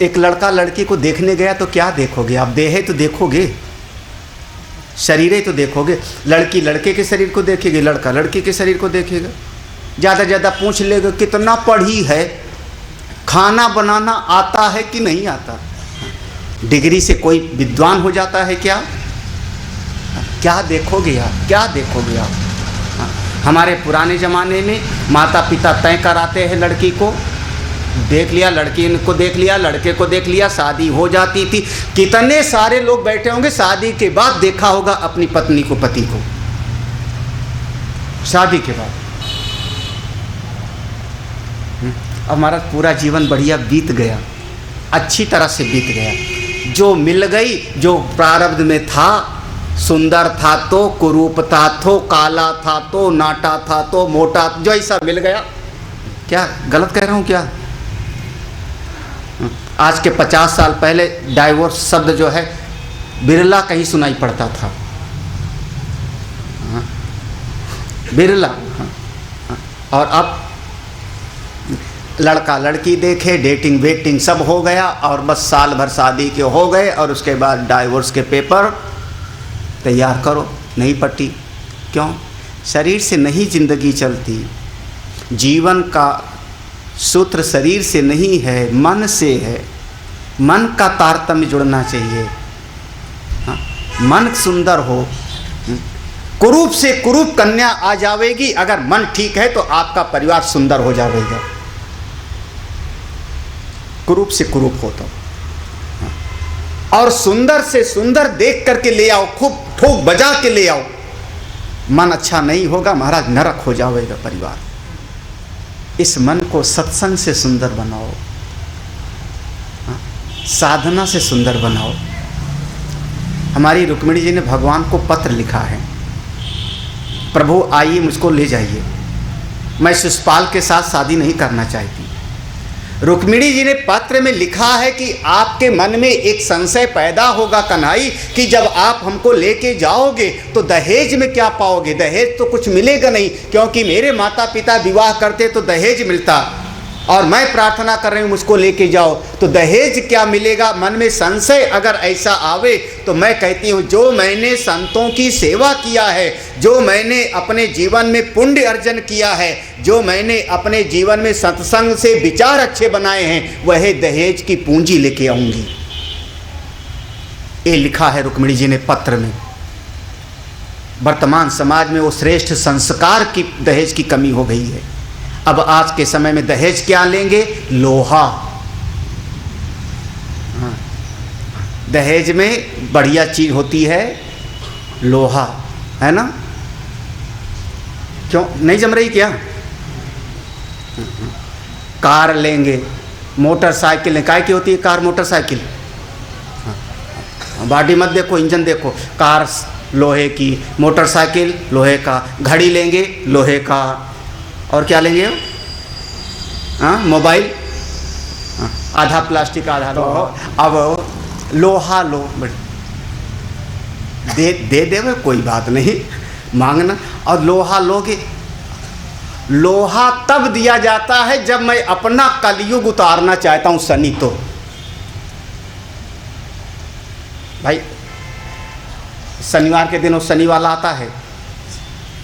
एक लड़का लड़की को देखने गया तो क्या देखोगे आप? देह तो देखोगे, शरीर ही तो देखोगे। लड़की लड़के के शरीर को देखेगी, लड़का लड़के के शरीर को देखेगा। ज़्यादा ज़्यादा पूछ लेगा कितना पढ़ी है, खाना बनाना आता है कि नहीं आता। डिग्री से कोई विद्वान हो जाता है क्या? क्या देखोगे आप, क्या देखोगे आप? हमारे पुराने ज़माने में माता पिता तय कराते हैं, लड़की को देख लिया, लड़की को देख लिया, लड़के को देख लिया, शादी हो जाती थी। कितने सारे लोग बैठे होंगे शादी के बाद देखा होगा अपनी पत्नी को, पति को, शादी के बाद। हमारा पूरा जीवन बढ़िया बीत गया, अच्छी तरह से बीत गया। जो मिल गई, जो प्रारब्ध में था, सुंदर था तो, कुरूप था तो, काला था तो, नाटा था तो, मोटा, जो ऐसा मिल गया। क्या गलत कह रहा हूँ क्या? आज के 50 साल पहले डाइवोर्स शब्द जो है बिरला कहीं सुनाई पड़ता था, बिरला। और अब लड़का लड़की देखे, डेटिंग वेटिंग सब हो गया और बस साल भर शादी के हो गए और उसके बाद डाइवोर्स के पेपर तैयार करो। नहीं पट्टी, क्यों? शरीर से नहीं जिंदगी चलती। जीवन का सूत्र शरीर से नहीं है, मन से है। मन का तारतम्य जुड़ना चाहिए। हाँ, मन सुंदर हो, कुरूप से कुरूप कन्या आ जाएगी। अगर मन ठीक है तो आपका परिवार सुंदर हो जाएगा। कुरूप से कुरूप हो तो, और सुंदर से सुंदर देख करके ले आओ, खूब ठोक बजा के ले आओ। मन अच्छा नहीं होगा महाराज, नरक हो जाएगा परिवार। इस मन को सत्संग से सुंदर बनाओ, साधना से सुंदर बनाओ। हमारी रुक्मिणी जी ने भगवान को पत्र लिखा है, प्रभु आइए मुझको ले जाइए, मैं शिशुपाल के साथ शादी नहीं करना चाहती। रुक्मिणी जी ने पत्र में लिखा है कि आपके मन में एक संशय पैदा होगा कन्हई, कि जब आप हमको लेके जाओगे तो दहेज में क्या पाओगे? दहेज तो कुछ मिलेगा नहीं, क्योंकि मेरे माता पिता विवाह करते तो दहेज मिलता, और मैं प्रार्थना कर रही हूँ मुझको लेके जाओ तो दहेज क्या मिलेगा? मन में संशय अगर ऐसा आवे तो मैं कहती हूँ, जो मैंने संतों की सेवा किया है, जो मैंने अपने जीवन में पुण्य अर्जन किया है, जो मैंने अपने जीवन में सत्संग से विचार अच्छे बनाए हैं, वह दहेज की पूंजी लेके आऊंगी। ये लिखा है रुक्मिणी जी ने पत्र में। वर्तमान समाज में वो श्रेष्ठ संस्कार की दहेज की कमी हो गई है। अब आज के समय में दहेज क्या लेंगे? लोहा। दहेज में बढ़िया चीज होती है लोहा, है ना? क्यों नहीं जम रही क्या? कार लेंगे, मोटरसाइकिल लें। काय की होती है कार मोटरसाइकिल? बॉडी मत देखो, इंजन देखो। कार लोहे की, मोटरसाइकिल लोहे का, घड़ी लेंगे लोहे का, और क्या लेंगे? हाँ, मोबाइल आधा प्लास्टिक आधा लोहा। अब लोहा लो, दे देवे कोई बात नहीं, मांगना। और लोहा लोगे, लोहा तब दिया जाता है जब मैं अपना कलयुग उतारना चाहता हूं। शनि तो भाई शनिवार के दिन वो शनि वाला आता है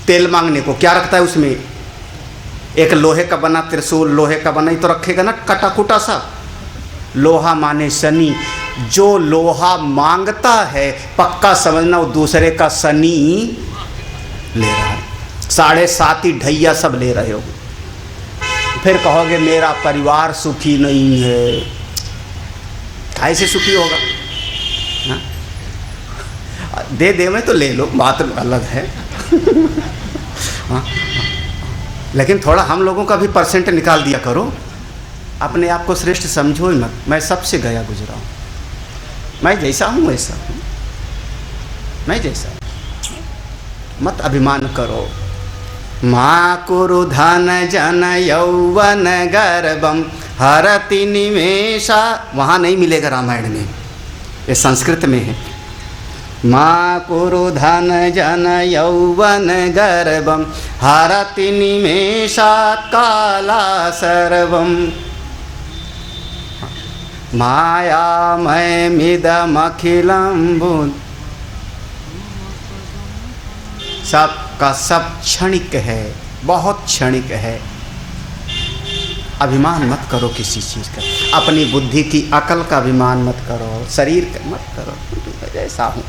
तेल मांगने को, क्या रखता है उसमें? एक लोहे का बना त्रिशूल, लोहे का बना ही तो रखेगा ना, कटा कुटा सा। लोहा माने शनि। जो लोहा मांगता है पक्का समझना वो दूसरे का शनि ले रहा है। 7.5 ढैया सब ले रहे हो। फिर कहोगे मेरा परिवार सुखी नहीं है। ऐसे सुखी होगा? हाँ? दे दे में तो ले लो, बात अलग है। हाँ? लेकिन थोड़ा हम लोगों का भी परसेंट निकाल दिया करो। अपने आप को श्रेष्ठ समझो ही मत। मैं सबसे गया गुजरा हूँ, मैं जैसा हूँ वैसा हूँ, मैं जैसा मत अभिमान करो। माँ कुरु धन जन यौवन गर्भम हरति निमेषा। वहाँ नहीं मिलेगा रामायण में, ये संस्कृत में है। मा कुरु धन जन यौवन गर्भम हरति निमेषात् काला सर्वम मायामयमिदमखिलं बुद्ध। सब का सब क्षणिक है, बहुत क्षणिक है। अभिमान मत करो किसी चीज़ का, अपनी बुद्धि की अकल का अभिमान मत करो, शरीर का मत करो, जैसा हूँ।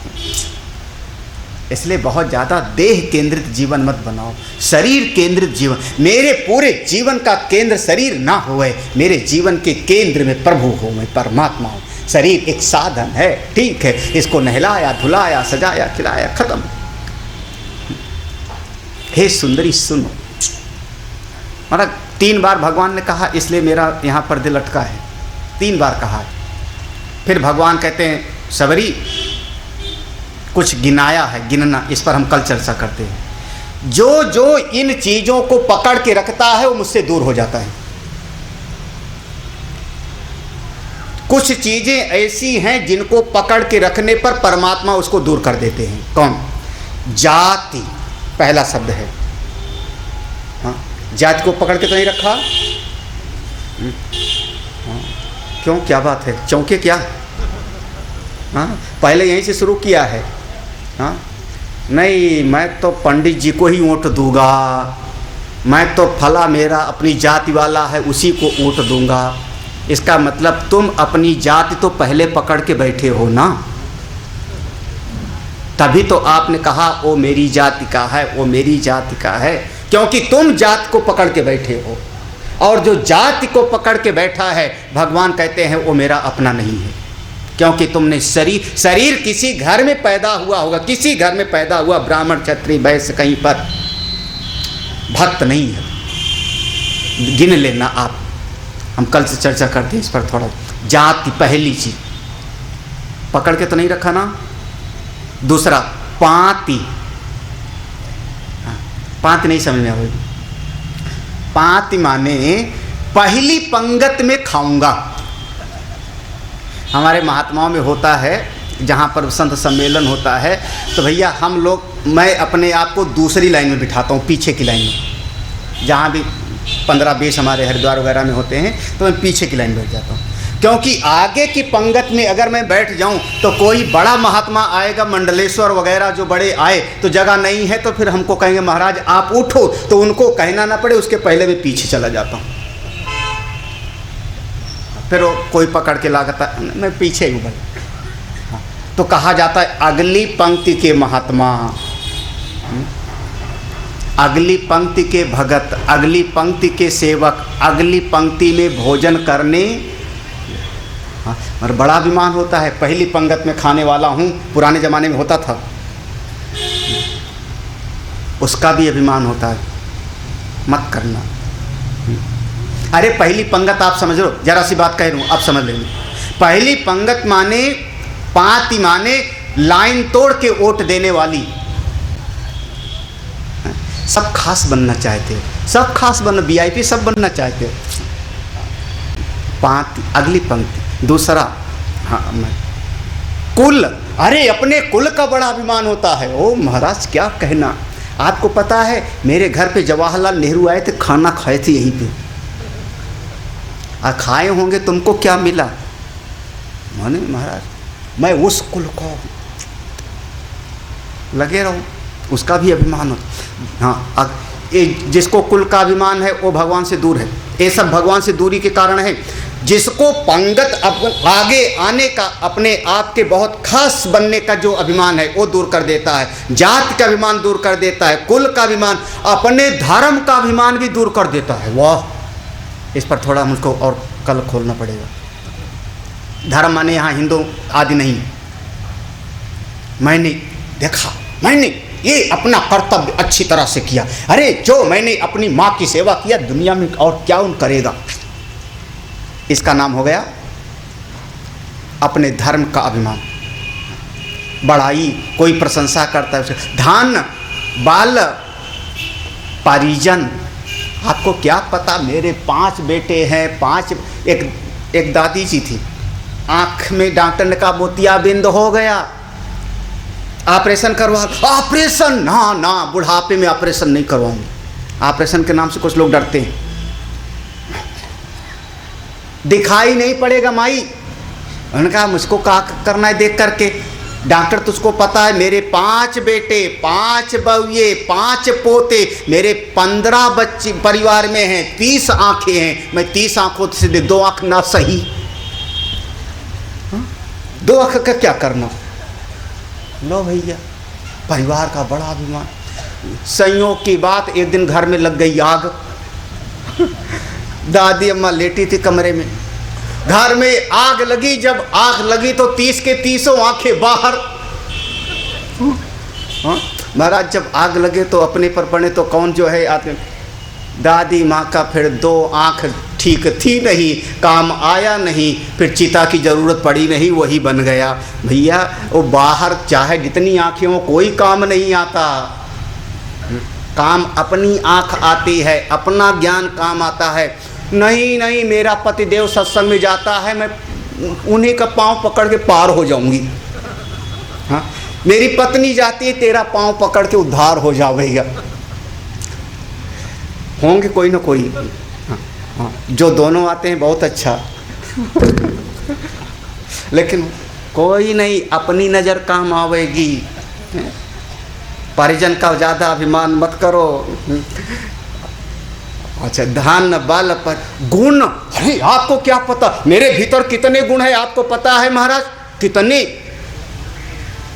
इसलिए बहुत ज़्यादा देह केंद्रित जीवन मत बनाओ, शरीर केंद्रित जीवन। मेरे पूरे जीवन का केंद्र शरीर ना होए, मेरे जीवन के केंद्र में प्रभु हो, मैं परमात्मा हूँ। शरीर एक साधन है, ठीक है, इसको नहलाया धुलाया सजाया खिलाया, खत्म। हे सुंदरी सुनो, मतलब 3 बार भगवान ने कहा, इसलिए मेरा यहाँ पर दिल अटका है, 3 बार कहा। फिर भगवान कहते हैं सबरी कुछ गिनाया है, गिनना, इस पर हम कल चर्चा करते हैं। जो जो इन चीज़ों को पकड़ के रखता है वो मुझसे दूर हो जाता है। कुछ चीज़ें ऐसी हैं जिनको पकड़ के रखने पर परमात्मा उसको दूर कर देते हैं। कौन? जाति पहला शब्द है। हाँ, जाति को पकड़ के तो नहीं रखा। हाँ, क्यों, क्या बात है, चौंके क्या? हाँ, पहले यहीं से शुरू किया है। हाँ, नहीं, मैं तो पंडित जी को ही वोट दूंगा, मैं तो फला मेरा अपनी जाति वाला है उसी को वोट दूंगा। इसका मतलब तुम अपनी जाति तो पहले पकड़ के बैठे हो ना, तभी तो आपने कहा वो मेरी जाति का है, वो मेरी जाति का है, क्योंकि तुम जाति को पकड़ के बैठे हो। और जो जाति को पकड़ के बैठा है, भगवान कहते हैं वो मेरा अपना नहीं है, क्योंकि तुमने शरीर किसी घर में पैदा हुआ होगा, किसी घर में पैदा हुआ, ब्राह्मण क्षत्रिय वैश्य, कहीं पर भक्त नहीं है। गिन लेना आप, हम कल से चर्चा करते हैं इस पर थोड़ा। जाति पहली चीज, पकड़ के तो नहीं रखा ना। दूसरा पाती, पाती नहीं समझ में आएगी। पाती माने पहली पंगत में खाऊंगा। हमारे महात्माओं में होता है, जहाँ पर संत सम्मेलन होता है तो भैया हम लोग, मैं अपने आप को दूसरी लाइन में बिठाता हूँ, पीछे की लाइन में। जहाँ भी 15-20 हमारे हरिद्वार वगैरह में होते हैं तो मैं पीछे की लाइन में बैठ जाता हूँ, क्योंकि आगे की पंगत में अगर मैं बैठ जाऊँ तो कोई बड़ा महात्मा आएगा, मंडलेश्वर वगैरह जो बड़े आए, तो जगह नहीं है, तो फिर हमको कहेंगे महाराज आप उठो, तो उनको कहना ना पड़े उसके पहले मैं पीछे चला जाता हूँ। फिर वो कोई पकड़ के लागता, मैं पीछे ही हूँ भाई। तो कहा जाता है अगली पंक्ति के महात्मा, अगली पंक्ति के भगत, अगली पंक्ति के सेवक, अगली पंक्ति में भोजन करने। हाँ, और बड़ा अभिमान होता है, पहली पंगत में खाने वाला हूँ, पुराने ज़माने में होता था, उसका भी अभिमान होता है, मत करना। अरे पहली पंगत आप समझ लो, जरा सी बात कह रहा हूँ आप समझ लेंगे। पहली पंगत माने, पाती माने लाइन तोड़ के वोट देने वाली। सब खास बनना चाहते हो, सब खास बनना, VIP सब बनना चाहते हो। पाती अगली पंक्ति। दूसरा, हाँ, मैं कुल, अरे अपने कुल का बड़ा अभिमान होता है। ओ महाराज क्या कहना, आपको पता है मेरे घर पे जवाहरलाल नेहरू आए थे, खाना खाए थे यहीं पे, और खाए होंगे, तुमको क्या मिला? माने महाराज मैं उस कुल को लगे रहूं, उसका भी अभिमान होता। हाँ, ये जिसको कुल का अभिमान है वो भगवान से दूर है। ये सब भगवान से दूरी के कारण है। जिसको पंगत आगे आने का, अपने आप के बहुत खास बनने का जो अभिमान है वो दूर कर देता है, जात का अभिमान दूर कर देता है, कुल का अभिमान, अपने धर्म का अभिमान भी दूर कर देता है। वाह, इस पर थोड़ा मुझको और कल खोलना पड़ेगा। धर्म माने यहाँ हिंदू आदि नहीं, मैंने देखा, मैंने ये अपना कर्तव्य अच्छी तरह से किया, अरे जो मैंने अपनी माँ की सेवा किया, दुनिया में और क्या उन करेगा। इसका नाम हो गया अपने धर्म का अभिमान। बड़ाई, कोई प्रशंसा करता है उसे, धन बाल परिजन। आपको क्या पता, मेरे 5 बेटे हैं, 5, एक दादी जी थी, आँख में डॉक्टर ने कहा मोतियाबिंद हो गया, ऑपरेशन करवा, ऑपरेशन ना ना, बुढ़ापे में ऑपरेशन नहीं करवाऊंगी। ऑपरेशन के नाम से कुछ लोग डरते हैं। दिखाई नहीं पड़ेगा माई। उन्होंने कहा मुझको क्या करना है देख करके? डॉक्टर तुझको पता है मेरे 5 बेटे, 5 बउए, 5 पोते, मेरे 15 बच्चे परिवार में हैं, 30 आंखें हैं, मैं 30 आंखों से 2 आंख ना सही, 2 आंख का क्या करना? लो भैया, परिवार का बड़ा अभिमान। संयोग की बात, एक दिन घर में लग गई आग। दादी अम्मा लेटी थी कमरे में, घर में आग लगी। जब आग लगी तो 30 के 30 आंखें बाहर। महाराज जब आग लगे तो अपने पर पड़े तो कौन जो है आदमी। दादी माँ का फिर 2 आंख ठीक थी नहीं, काम आया नहीं, फिर चिता की ज़रूरत पड़ी नहीं, वही बन गया। भैया वो बाहर चाहे जितनी आँखें हो कोई काम नहीं आता। काम अपनी आँख आती है, अपना ज्ञान काम आता है। नहीं नहीं, मेरा पतिदेव सत्संग में जाता है, मैं उन्हीं का पाँव पकड़ के पार हो जाऊंगी। हाँ, मेरी पत्नी जाती है, तेरा पाँव पकड़ के उद्धार हो जाएगा। होंगे कोई ना कोई। हाँ, हाँ, जो दोनों आते हैं बहुत अच्छा। लेकिन कोई नहीं, अपनी नज़र काम आवेगी। परिजन का ज़्यादा अभिमान मत करो। अच्छा, धन बल पर गुण, अरे आपको क्या पता मेरे भीतर कितने गुण है? आपको पता है महाराज?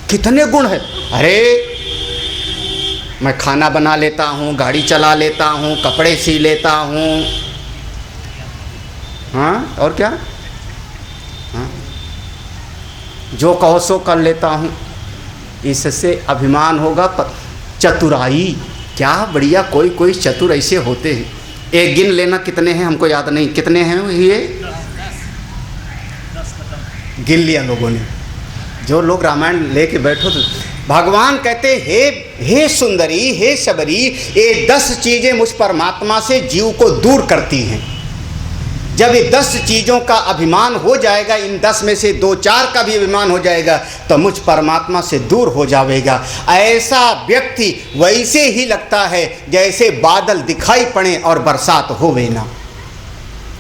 कितने गुण है? अरे मैं खाना बना लेता हूँ, गाड़ी चला लेता हूँ, कपड़े सी लेता हूँ। हाँ, और क्या? हाँ, जो कहो सो कर लेता हूँ। इससे अभिमान होगा। चतुराई, क्या बढ़िया, कोई कोई चतुर ऐसे होते हैं। एक गिन लेना कितने हैं, हमको याद नहीं कितने हैं ये, गिन लिया लोगों ने। जो लोग रामायण लेके बैठो तो भगवान कहते हे सुंदरी, हे शबरी, ये 10 चीज़ें मुझ परमात्मा से जीव को दूर करती हैं। जब ये 10 चीज़ों का अभिमान हो जाएगा, इन 10 में से 2-4 का भी अभिमान हो जाएगा, तो मुझ परमात्मा से दूर हो जाएगा। ऐसा व्यक्ति वैसे ही लगता है जैसे बादल दिखाई पड़े और बरसात होवे ना।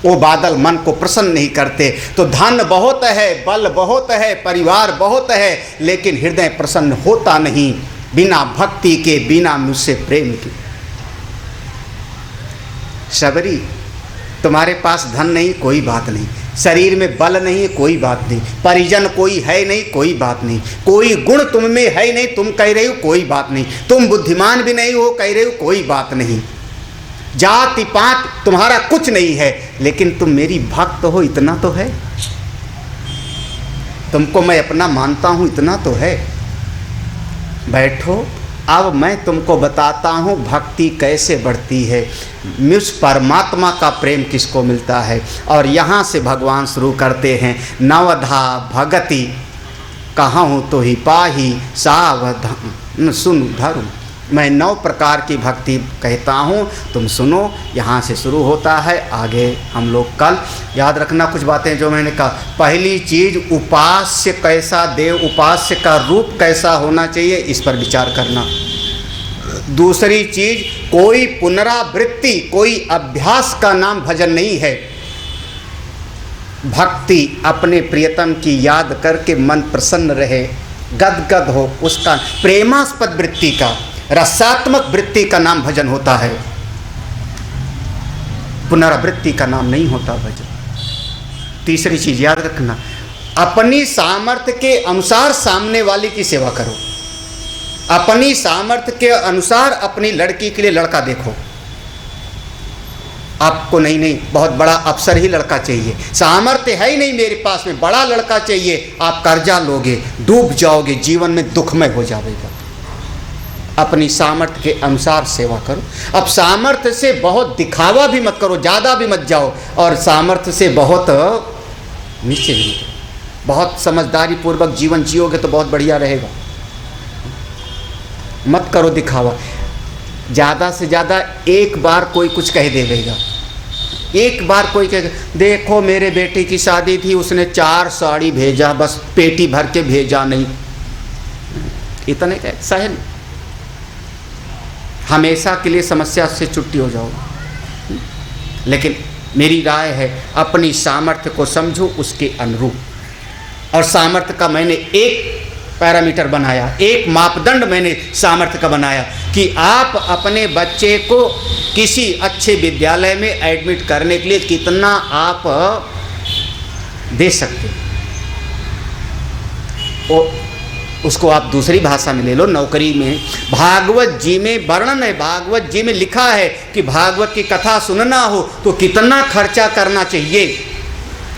वो बादल मन को प्रसन्न नहीं करते। तो धन बहुत है, बल बहुत है, परिवार बहुत है, लेकिन हृदय प्रसन्न होता नहीं, बिना भक्ति के, बिना मुझसे प्रेम के। शबरी, तुम्हारे पास धन नहीं, कोई बात नहीं, शरीर में बल नहीं, कोई बात नहीं, परिजन कोई है नहीं, कोई बात नहीं, कोई गुण तुम में है नहीं, तुम कह रहे हो, कोई बात नहीं, तुम बुद्धिमान भी नहीं हो, कह रहे हो, कोई बात नहीं, जाति पात तुम्हारा कुछ नहीं है, लेकिन तुम मेरी भक्त हो, इतना तो है। तुमको मैं अपना मानता हूँ, इतना तो है। बैठो, अब मैं तुमको बताता हूँ भक्ति कैसे बढ़ती है, मुझ परमात्मा का प्रेम किसको मिलता है। और यहाँ से भगवान शुरू करते हैं, नवधा भगति कहूँ तो ही पाही सावधान सुन धर्म। मैं 9 प्रकार की भक्ति कहता हूँ, तुम सुनो। यहाँ से शुरू होता है, आगे हम लोग कल याद रखना कुछ बातें जो मैंने कहा। पहली चीज़, उपास्य कैसा देव, उपास्य का रूप कैसा होना चाहिए, इस पर विचार करना। दूसरी चीज़, कोई पुनरावृत्ति, कोई अभ्यास का नाम भजन नहीं है। भक्ति अपने प्रियतम की याद करके मन प्रसन्न रहे, गदगद हो, उसका प्रेमास्पद वृत्ति का, रसात्मक वृत्ति का नाम भजन होता है। पुनरावृत्ति का नाम नहीं होता भजन। तीसरी चीज़ याद रखना, अपनी सामर्थ्य के अनुसार सामने वाले की सेवा करो। अपनी सामर्थ्य के अनुसार अपनी लड़की के लिए लड़का देखो। आपको नहीं बहुत बड़ा अफसर ही लड़का चाहिए, सामर्थ्य है ही नहीं मेरे पास में, बड़ा लड़का चाहिए, आप कर्जा लोगे, डूब जाओगे, जीवन में दुखमय हो जाएगा। अपनी सामर्थ्य के अनुसार सेवा करो। अब सामर्थ्य से बहुत दिखावा भी मत करो, ज़्यादा भी मत जाओ, और सामर्थ्य से बहुत नीचे भी मत। बहुत समझदारी पूर्वक जीवन जियोगे तो बहुत बढ़िया रहेगा। मत करो दिखावा। ज़्यादा से ज़्यादा एक बार कोई कुछ कह देगा, एक बार कोई कह, देखो मेरे बेटे की शादी थी, उसने 4 साड़ी भेजा, बस पेटी भर के भेजा नहीं। इतने का सहन, हमेशा के लिए समस्या से छुट्टी हो जाओ। लेकिन मेरी राय है अपनी सामर्थ्य को समझो उसके अनुरूप। और सामर्थ्य का मैंने एक पैरामीटर बनाया, एक मापदंड मैंने सामर्थ्य का बनाया कि आप अपने बच्चे को किसी अच्छे विद्यालय में एडमिट करने के लिए कितना आप दे सकते हो। उसको आप दूसरी भाषा में ले लो, नौकरी में। भागवत जी में वर्णन है, भागवत जी में लिखा है कि भागवत की कथा सुनना हो तो कितना खर्चा करना चाहिए,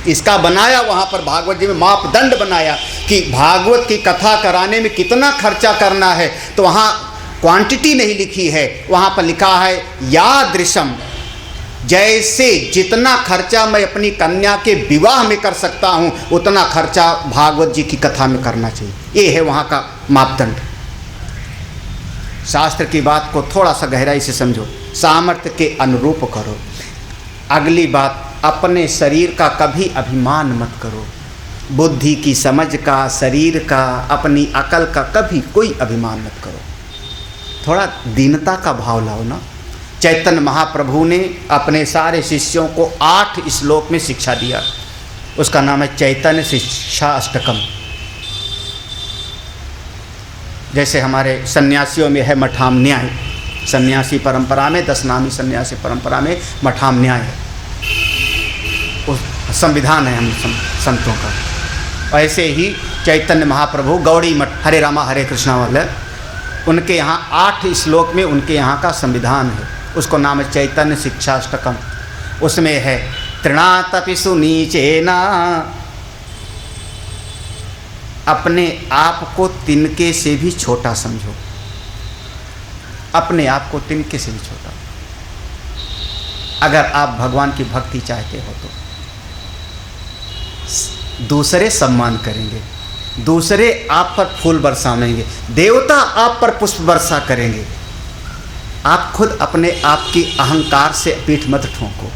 इसका बनाया वहाँ पर भागवत जी में मापदंड बनाया कि भागवत की कथा कराने में कितना खर्चा करना है। तो वहाँ क्वांटिटी नहीं लिखी है, वहाँ पर लिखा है यादृशम, जैसे जितना खर्चा मैं अपनी कन्या के विवाह में कर सकता हूँ उतना खर्चा भागवत जी की कथा में करना चाहिए। ये है वहाँ का मापदंड। शास्त्र की बात को थोड़ा सा गहराई से समझो, सामर्थ्य के अनुरूप करो। अगली बात, अपने शरीर का कभी अभिमान मत करो। बुद्धि की, समझ का, शरीर का, अपनी अकल का कभी कोई अभिमान मत करो। थोड़ा दीनता का भाव लाओ ना। चैतन्य महाप्रभु ने अपने सारे शिष्यों को 8 श्लोक में शिक्षा दिया, उसका नाम है चैतन्य शिक्षा अष्टकम। जैसे हमारे सन्यासियों में है मठाम न्याय, सन्यासी परंपरा में, 10 नामी सन्यासी परंपरा में मठाम न्याय है, उस संविधान है हम संतों का। ऐसे ही चैतन्य महाप्रभु गौड़ी मठ, हरे रामा हरे कृष्णा वाले, उनके यहाँ 8 श्लोक में उनके यहाँ का संविधान है, उसको नाम है चैतन्य शिक्षाष्टकम। उसमें है तृणातपिसु नीचेना, अपने आप को तिनके से भी छोटा समझो, अपने आप को तिनके से भी छोटा। अगर आप भगवान की भक्ति चाहते हो तो दूसरे सम्मान करेंगे, दूसरे आप पर फूल बरसाएंगे, देवता आप पर पुष्प वर्षा करेंगे। आप खुद अपने आप की अहंकार से पीठ मत ठोको।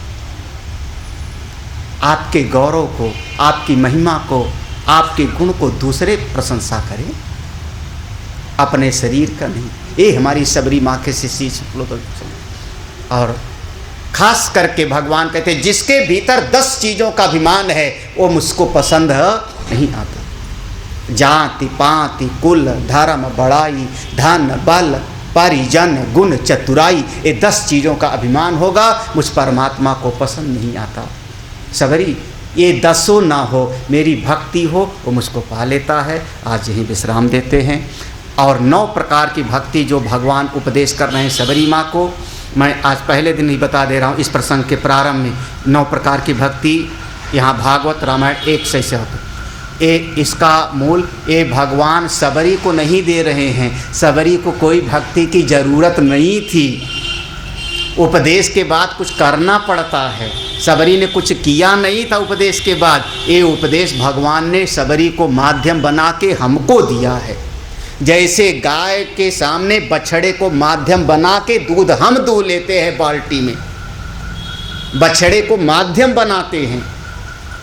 आपके गौरव को, आपकी महिमा को, आपके गुण को दूसरे प्रशंसा करें, अपने शरीर का नहीं। ये हमारी सबरी माँ के शिष्य लो तो। और खास करके भगवान कहते हैं जिसके भीतर 10 चीज़ों का अभिमान है वो मुझको पसंद नहीं आता। जाति पाति कुल धर्म बड़ाई धन बल परिजन गुण चतुराई, ये 10 चीज़ों का अभिमान होगा, मुझ परमात्मा को पसंद नहीं आता। सबरी ये 10 ना हो, मेरी भक्ति हो, वो मुझको पा लेता है। आज यहीं विश्राम देते हैं। और 9 प्रकार की भक्ति जो भगवान उपदेश कर रहे हैं सबरी माँ को, मैं आज पहले दिन ही बता दे रहा हूँ। इस प्रसंग के प्रारंभ में 9 प्रकार की भक्ति यहाँ भागवत रामायण 1 से होती। इसका मूल ये भगवान सबरी को नहीं दे रहे हैं, सबरी को कोई भक्ति की ज़रूरत नहीं थी, उपदेश के बाद कुछ करना पड़ता है। सबरी ने कुछ किया नहीं था उपदेश के बाद, ये उपदेश भगवान ने सबरी को माध्यम बना के हमको दिया है। जैसे गाय के सामने बछड़े को माध्यम बना के दूध हम दूध लेते हैं बाल्टी में, बछड़े को माध्यम बनाते हैं।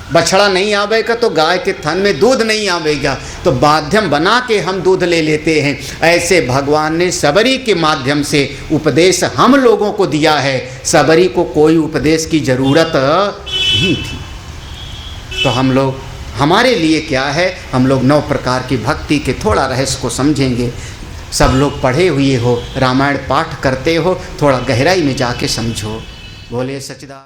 बछड़ा नहीं आवेगा तो गाय के थन में दूध नहीं आवेगा, तो माध्यम बना के हम दूध ले लेते हैं। ऐसे भगवान ने सबरी के माध्यम से उपदेश हम लोगों को दिया है। सबरी को कोई उपदेश की ज़रूरत नहीं थी। तो हम लोग, हमारे लिए क्या है, हम लोग 9 प्रकार की भक्ति के थोड़ा रहस्य को समझेंगे। सब लोग पढ़े हुए हो, रामायण पाठ करते हो, थोड़ा गहराई में जाके समझो। बोले सच्चिदानंद।